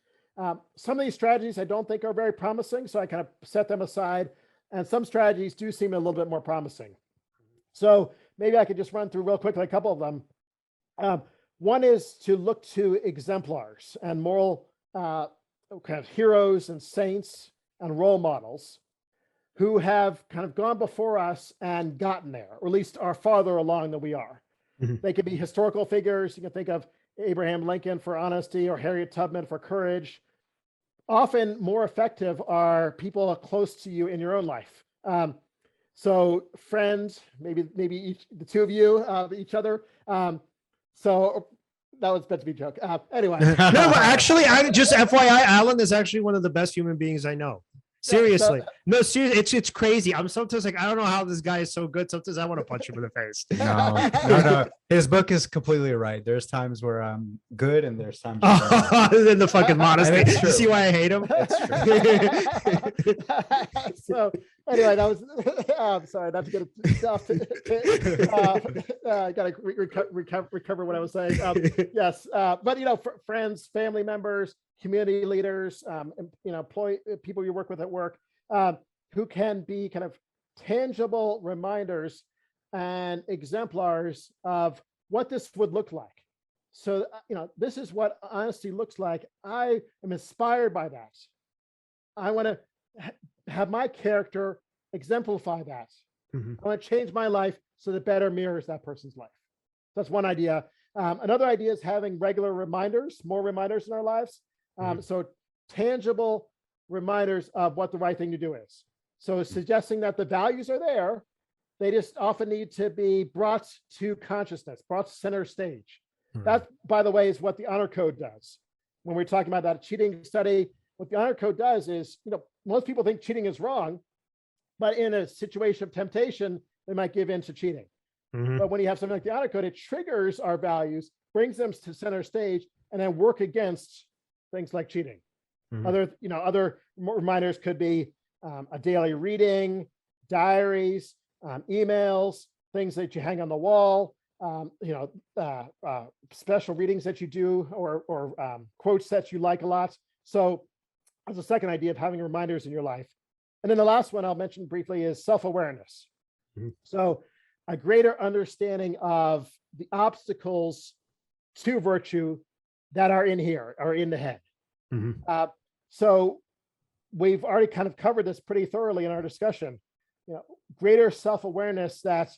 Some of these strategies I don't think are very promising, so I kind of set them aside. And some strategies do seem a little bit more promising. So maybe I could just run through real quickly a couple of them. One is to look to exemplars and moral kind of heroes and saints and role models who have kind of gone before us and gotten there, or at least are farther along than we are. They could be historical figures. You can think of Abraham Lincoln for honesty or Harriet Tubman for courage. Often more effective are people close to you in your own life. So friends, maybe the two of you, each other. So that was meant to be a joke. Anyway. No, but actually, I just FYI, Alan is actually one of the best human beings I know. Seriously. No, seriously, it's crazy. I'm sometimes like, I don't know how this guy is so good. Sometimes I want to punch him in the face. No. His book is completely right. There's times where I'm good and there's times in the fucking modesty. You see why I hate him? It's true. So anyway, that was I'm sorry, that's good stuff. I gotta recover what I was saying. Yes, but friends, family members, community leaders, people you work with at work, who can be kind of tangible reminders and exemplars of what this would look like. So, this is what honesty looks like. I am inspired by that. I want to have my character exemplify that. I want to change my life so that it better mirrors that person's life. That's one idea. Another idea is having regular reminders, more reminders in our lives. So tangible reminders of what the right thing to do is. So suggesting that the values are there, they just often need to be brought to consciousness, brought to center stage. That, by the way, is what the honor code does. When we're talking about that cheating study, what the honor code does is, most people think cheating is wrong, but in a situation of temptation, they might give in to cheating. But when you have something like the honor code, it triggers our values, brings them to center stage, and then work against things like cheating. Other reminders could be a daily reading, diaries, emails, things that you hang on the wall, special readings that you do, or quotes that you like a lot. So that's a second idea of having reminders in your life. And then the last one I'll mention briefly is self-awareness. So a greater understanding of the obstacles to virtue that are in here, or in the head. So we've already kind of covered this pretty thoroughly in our discussion. Greater self-awareness that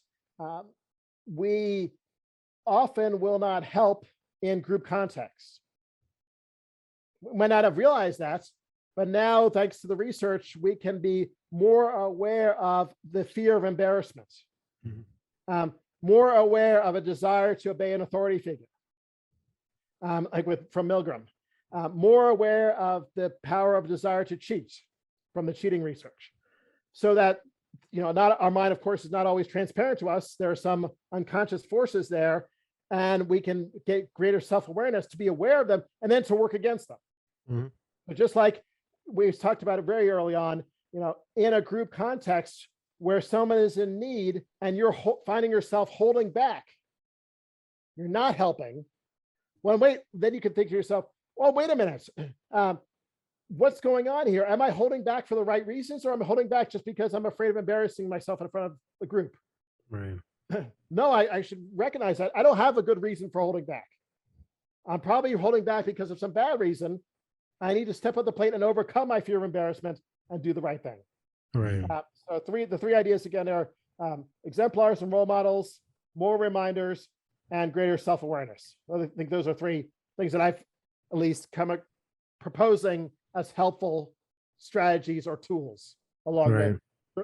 we often will not help in group contexts. We might not have realized that, but now, thanks to the research, we can be more aware of the fear of embarrassment, more aware of a desire to obey an authority figure, from Milgram, more aware of the power of desire to cheat from the cheating research. So that, not our mind, of course, is not always transparent to us. There are some unconscious forces there, and we can get greater self-awareness to be aware of them and then to work against them. But just like we talked about it very early on, in a group context where someone is in need and you're finding yourself holding back, you're not helping. Well, then you can think to yourself, well, wait a minute. What's going on here? Am I holding back for the right reasons, or am I holding back just because I'm afraid of embarrassing myself in front of the group? Right. No, I should recognize that. I don't have a good reason for holding back. I'm probably holding back because of some bad reason. I need to step up the plate and overcome my fear of embarrassment and do the right thing. Right. So the three ideas again are exemplars and role models, more reminders, and greater self-awareness. I think those are three things that I've at least come proposing as helpful strategies or tools along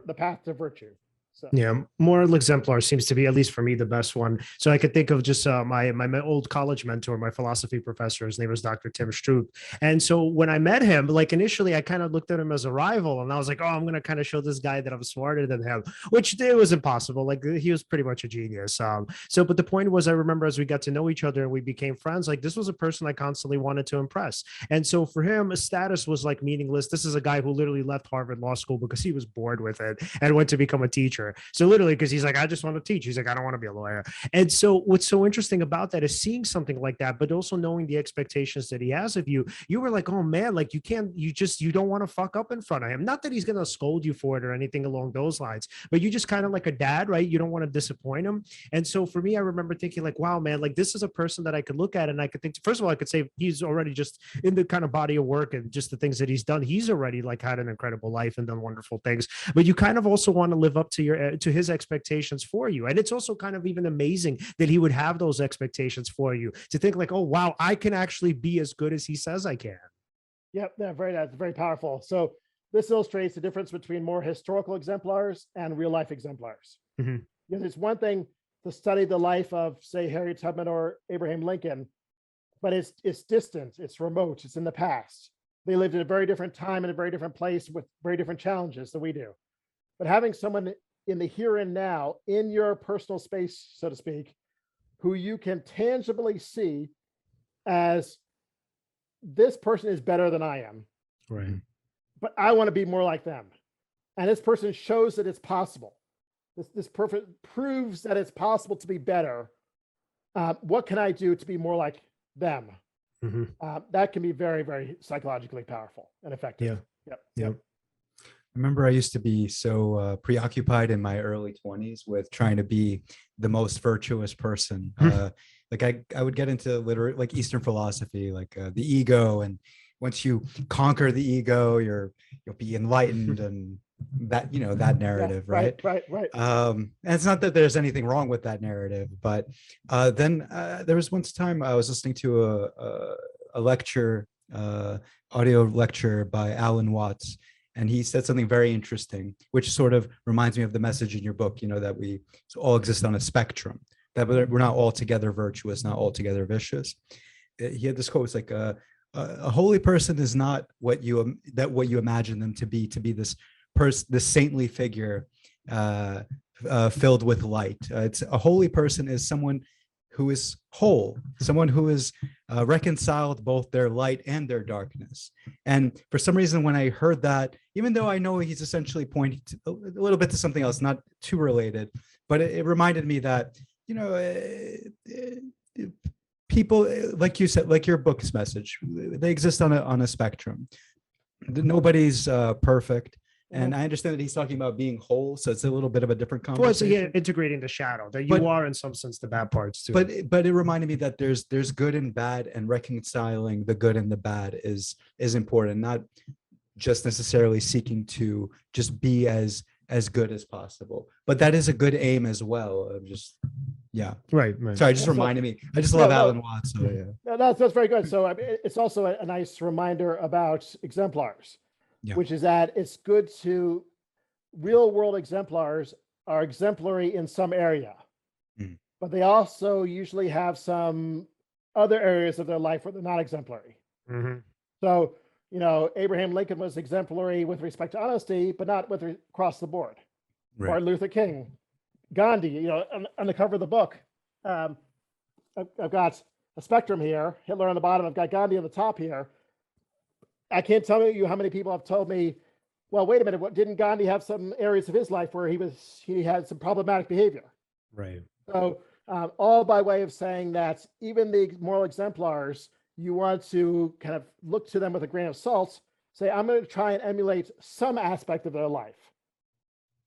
the path to virtue. So. Yeah, moral exemplar seems to be, at least for me, the best one. So I could think of just my old college mentor, my philosophy professor. His name was Dr. Tim Stroop. And so when I met him, like initially, I kind of looked at him as a rival, and I was like, oh, I'm going to kind of show this guy that I'm smarter than him, which it was impossible. Like he was pretty much a genius. But the point was, I remember as we got to know each other and we became friends, like this was a person I constantly wanted to impress. And so for him, status was like meaningless. This is a guy who literally left Harvard Law School because he was bored with it and went to become a teacher. So literally, because he's like, I just want to teach. He's like, I don't want to be a lawyer. And so what's so interesting about that is seeing something like that, but also knowing the expectations that he has of you. You were like, oh man, like you don't want to fuck up in front of him. Not that he's going to scold you for it or anything along those lines, but you just kind of like a dad, right? You don't want to disappoint him. And so for me, I remember thinking like, wow, man, like this is a person that I could look at and I could think, first of all, I could say he's already just in the kind of body of work and just the things that he's done. He's already like had an incredible life and done wonderful things, but you kind of also want to live up to his expectations for you. And it's also kind of even amazing that he would have those expectations for you, to think like, oh, wow, I can actually be as good as he says I can. Yep, that's very powerful. So this illustrates the difference between more historical exemplars and real life exemplars. Mm-hmm. Because it's one thing to study the life of, say, Harriet Tubman or Abraham Lincoln, but it's distant, it's remote, it's in the past. They lived in a very different time in a very different place with very different challenges than we do. But having someone in the here and now, in your personal space, so to speak, who you can tangibly see as this person is better than I am. Right. But I want to be more like them. And this person shows that it's possible. This perfect proves that it's possible to be better. What can I do to be more like them? Mm-hmm. That can be very, very psychologically powerful and effective. Yep. I remember I used to be so preoccupied in my early 20s with trying to be the most virtuous person. Like I would get into like Eastern philosophy, like the ego, and once you conquer the ego, you'll be enlightened, and that that narrative, right? Right. And it's not that there's anything wrong with that narrative, but then there was once time I was listening to a lecture, audio lecture by Alan Watts. And he said something very interesting, which sort of reminds me of the message in your book, that we all exist on a spectrum, that we're not altogether virtuous, not altogether vicious. He had this quote, it's like a holy person is not what you imagine them to be this saintly figure filled with light. It's a holy person is someone who is whole, someone who is reconciled both their light and their darkness. And for some reason, when I heard that, even though I know he's essentially pointing to a little bit to something else, not too related, but it reminded me that, people, like you said, like your book's message, they exist on a spectrum. Nobody's perfect. And I understand that he's talking about being whole, so it's a little bit of a different conversation. Well, so integrating the shadow that you are, in some sense, the bad parts too. But it reminded me that there's good and bad, and reconciling the good and the bad is important. Not just necessarily seeking to just be as good as possible, but that is a good aim as well. Of just right. Sorry, just reminded me. I just love Alan Watts. So that's very good. So I mean, it's also a nice reminder about exemplars. Yeah. Which is that it's good to real world exemplars are exemplary in some area, but they also usually have some other areas of their life where they're not exemplary. Mm-hmm. So, Abraham Lincoln was exemplary with respect to honesty, but not across the board. Right. Martin Luther King, Gandhi, on the cover of the book, I've got a spectrum here, Hitler on the bottom, I've got Gandhi on the top here. I can't tell you how many people have told me, well, wait a minute, didn't Gandhi have some areas of his life where he had some problematic behavior? Right. So all by way of saying that even the moral exemplars, you want to kind of look to them with a grain of salt, say, I'm going to try and emulate some aspect of their life,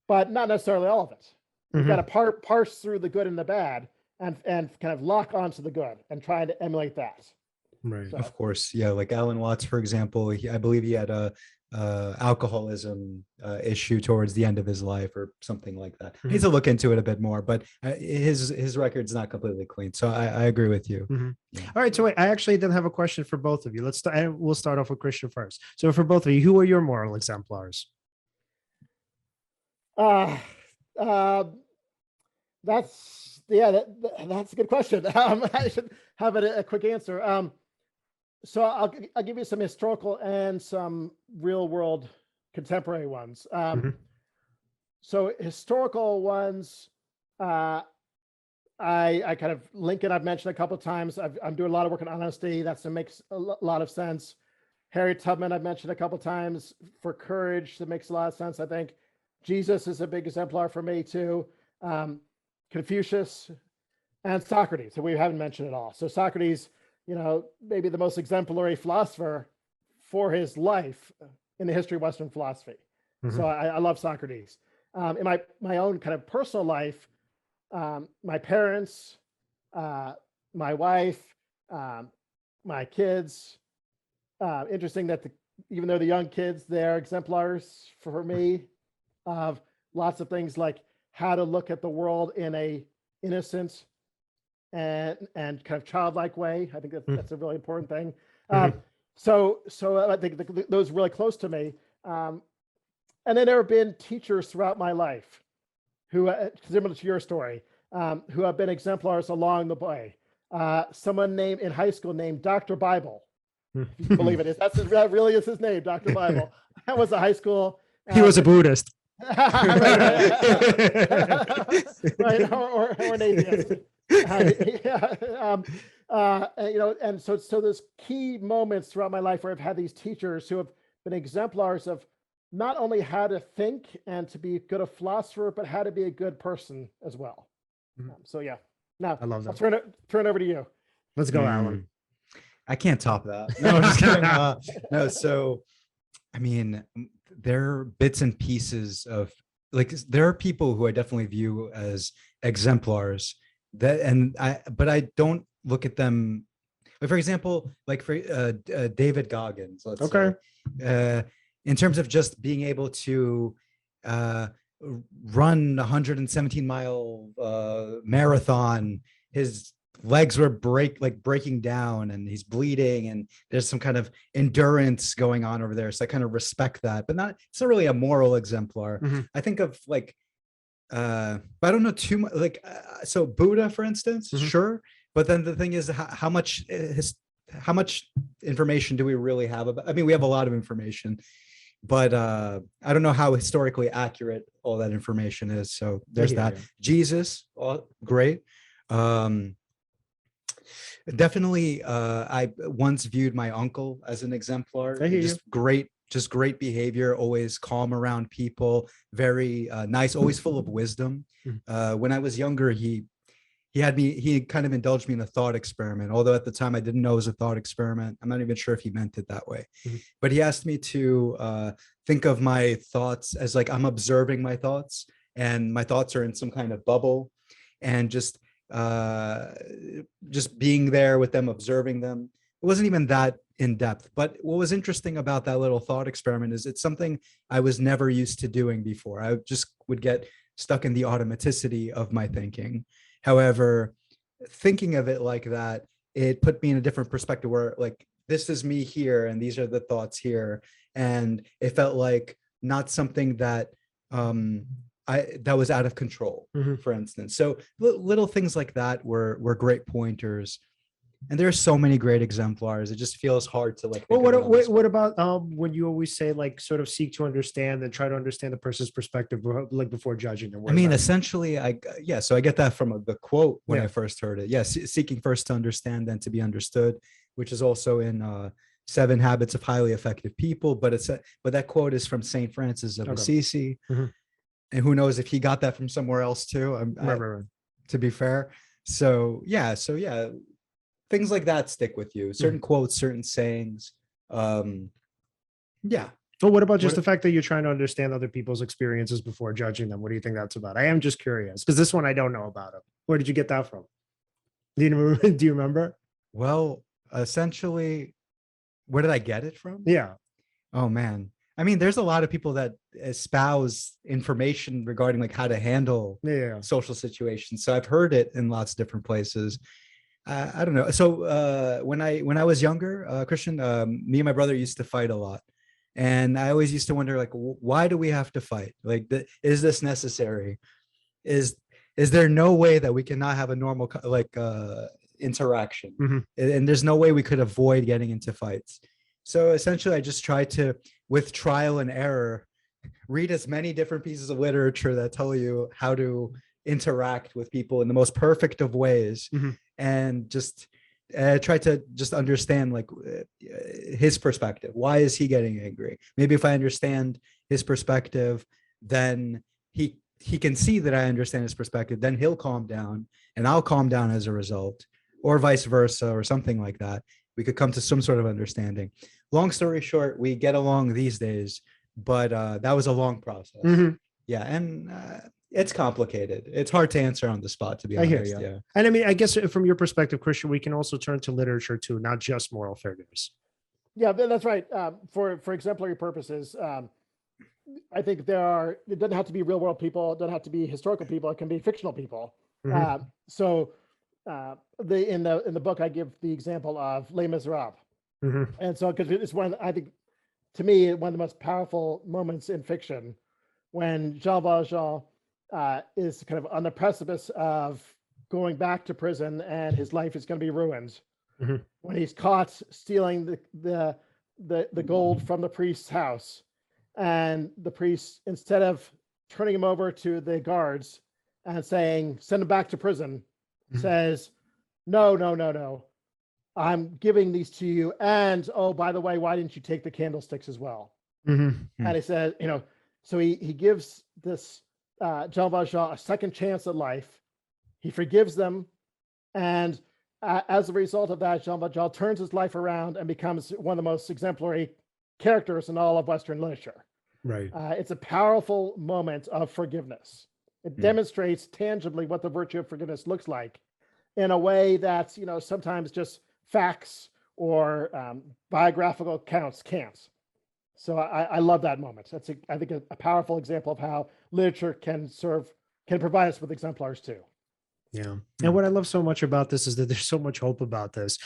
but not necessarily all of it. You've got to parse through the good and the bad and kind of lock onto the good and try to emulate that. Right. So. Of course. Yeah. Like Alan Watts, for example, I believe he had alcoholism issue towards the end of his life or something like that. Mm-hmm. Needs to look into it a bit more, but his record's not completely clean. So I agree with you. Mm-hmm. Yeah. All right. So wait, I actually did have a question for both of you. We'll start off with Christian first. So for both of you, who are your moral exemplars? That's a good question. I should have a quick answer. So I'll give you some historical and some real world contemporary ones. So historical ones, I kind of Lincoln I've mentioned a couple of times. I'm doing a lot of work on honesty. That makes a lot of sense. Harriet Tubman I've mentioned a couple of times for courage. That makes a lot of sense. I think Jesus is a big exemplar for me too. Confucius and Socrates, so we haven't mentioned at all. So Socrates, maybe the most exemplary philosopher for his life in the history of Western philosophy. So I love Socrates. In my own kind of personal life, my parents, my wife, my kids. Interesting that even though the young kids, they're exemplars for me of lots of things like how to look at the world in a innocent and kind of childlike way. I think that's a really important thing. So I think those are really close to me. And then there have been teachers throughout my life who, similar to your story, who have been exemplars along the way. Someone named in high school named Dr. Bible. If you can believe it. That really is his name, Dr. Bible. That was a high school. He was a Buddhist. Right, or an atheist. And so there's key moments throughout my life where I've had these teachers who have been exemplars of not only how to think and to be good a philosopher, but how to be a good person as well. So yeah. Now I love that. I'll turn over to you. Let's go, Alan. I can't top that. No, I'm just kidding. No, so I mean, there are bits and pieces of there are people who I definitely view as exemplars but I don't look at them. Like for example, for David Goggins, let's say, in terms of just being able to run 117-mile marathon. His legs were breaking down and he's bleeding and there's some kind of endurance going on over there. So I kind of respect that, but it's not really a moral exemplar. I think of but I don't know too much, so Buddha, for instance, sure. But then the thing is, how much information do we really have about? I mean, we have a lot of information, but I don't know how historically accurate all that information is. So there's that. Jesus, great. Definitely, I once viewed my uncle as an exemplar. Just great behavior, always calm around people, very nice, always full of wisdom. When I was younger, he kind of indulged me in a thought experiment, although at the time I didn't know it was a thought experiment. I'm not even sure if he meant it that way. But he asked me to think of my thoughts as I'm observing my thoughts, and my thoughts are in some kind of bubble, and just being there with them, observing them. It wasn't even that in depth, but what was interesting about that little thought experiment is it's something I was never used to doing before. I just would get stuck in the automaticity of my thinking. However, thinking of it like that, it put me in a different perspective where this is me here and these are the thoughts here. And it felt like not something that that was out of control, for instance. So little things like that were great pointers. And there's so many great exemplars. It just feels hard to Well, what about when you always say sort of seek to understand and try to understand the person's perspective before judging them? I mean, essentially, so I get that from the quote when I first heard it. Yes, seeking first to understand, then to be understood, which is also in 7 Habits of Highly Effective People. But that quote is from St. Francis of Assisi. And who knows if he got that from somewhere else too, to be fair. So yeah, things like that stick with you. Certain quotes, certain sayings. Yeah. Well, what about just the fact that you're trying to understand other people's experiences before judging them? What do you think that's about? I am just curious because this one I don't know about it. Where did you get that from? Do you remember? Well, essentially, where did I get it from? Yeah. Oh man. I mean, there's a lot of people that espouse information regarding like how to handle social situations. So I've heard it in lots of different places. I don't know. So when I was younger, Christian, me and my brother used to fight a lot, and I always used to wonder, like, why do we have to fight? Like, is this necessary? Is there no way that we cannot have a normal interaction? And there's no way we could avoid getting into fights. So essentially, I just try to, with trial and error, read as many different pieces of literature that tell you how to interact with people in the most perfect of ways, and just try to just understand like his perspective. Why is he getting angry? Maybe if I understand his perspective, then he can see that I understand his perspective. Then he'll calm down, and I'll calm down as a result, or vice versa, or something like that. We could come to some sort of understanding. Long story short, we get along these days, but that was a long process. Yeah, and it's complicated. It's hard to answer on the spot, to be honest. I hear you. Yeah. And I mean, I guess from your perspective, Christian, we can also turn to literature too, not just moral figures. Yeah, that's right. For exemplary purposes, I think it doesn't have to be real world people. It doesn't have to be historical people. It can be fictional people. So in the book, I give the example of Les Miserables. And so, because it's I think, to me, one of the most powerful moments in fiction, when Jean Valjean is kind of on the precipice of going back to prison, and his life is going to be ruined. When he's caught stealing the gold from the priest's house, and the priest, instead of turning him over to the guards and saying, send him back to prison, says, no, I'm giving these to you. And, oh, by the way, why didn't you take the candlesticks as well? And he said, so he gives this Jean Valjean a second chance at life. He forgives them. And as a result of that, Jean Valjean turns his life around and becomes one of the most exemplary characters in all of Western literature. Right. It's a powerful moment of forgiveness. It demonstrates tangibly what the virtue of forgiveness looks like, in a way that, sometimes just facts or biographical accounts can't. So I love that moment. That's I think a powerful example of how literature can provide us with exemplars too. Yeah. And what I love so much about this is that there's so much hope about this,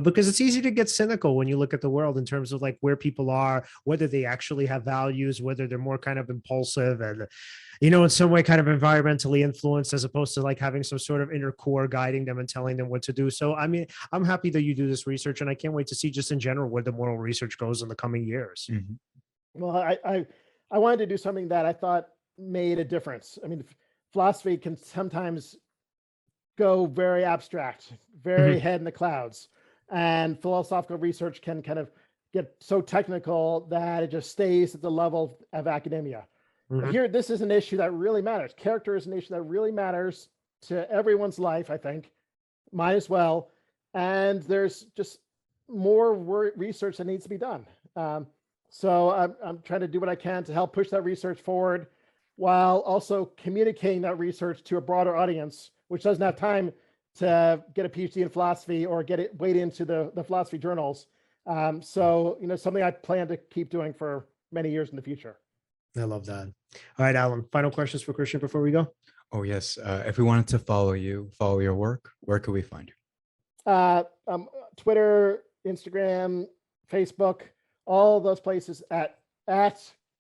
because it's easy to get cynical when you look at the world in terms of like where people are, whether they actually have values, whether they're more kind of impulsive and, in some way kind of environmentally influenced, as opposed to like having some sort of inner core guiding them and telling them what to do. So, I mean, I'm happy that you do this research, and I can't wait to see just in general where the moral research goes in the coming years. Well, I wanted to do something that I thought made a difference. I mean, philosophy can sometimes go very abstract, very head in the clouds, and philosophical research can kind of get so technical that it just stays at the level of academia. But here, this is an issue that really matters. Character is an issue that really matters to everyone's life, I think, mine as well. And there's just more research that needs to be done. So I'm trying to do what I can to help push that research forward, while also communicating that research to a broader audience, which doesn't have time to get a PhD in philosophy or wade into the philosophy journals. So, something I plan to keep doing for many years in the future. I love that. All right, Alan, final questions for Christian before we go? Oh, yes. If we wanted to follow your work, where could we find you? Twitter, Instagram, Facebook, all those places at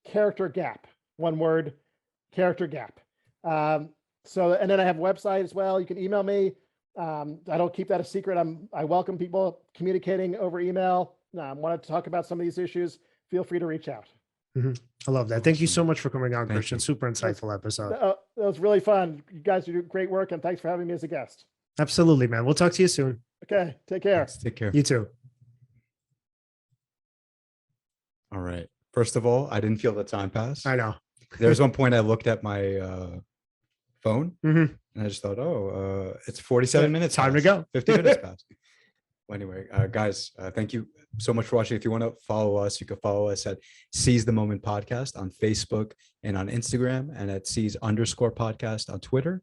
Character Gap. One word, Character Gap. So, and then I have a website as well. You can email me. I don't keep that a secret. I welcome people communicating over email. Want to talk about some of these issues, feel free to reach out. I love that. Thank you so much for coming on, Christian. Super insightful episode. That was really fun. You guys do great work, and thanks for having me as a guest. Absolutely, man. We'll talk to you soon. Okay. Take care. Thanks. Take care. You too. All right. First of all, I didn't feel the time pass. I know. There's one point I looked at my phone and I just thought, it's 47 minutes. Time to go. 50 minutes past. Well, anyway, guys, thank you so much for watching. If you want to follow us, you can follow us at Seize the Moment Podcast on Facebook and on Instagram, and at Seize_podcast on Twitter.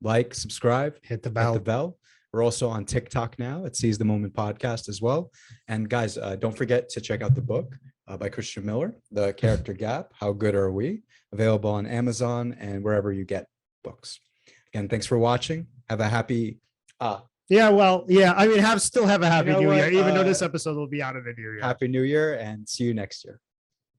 Like, subscribe, hit the bell. We're also on TikTok now at Seize the Moment Podcast as well. And guys, don't forget to check out the book. by Christian Miller, The Character Gap, How Good Are We? Available on Amazon and wherever you get books. Again, thanks for watching. Have a happy Yeah, well, yeah. I mean, still have a happy know new what? year, even though this episode will be out of the new year. Happy New Year, and see you next year.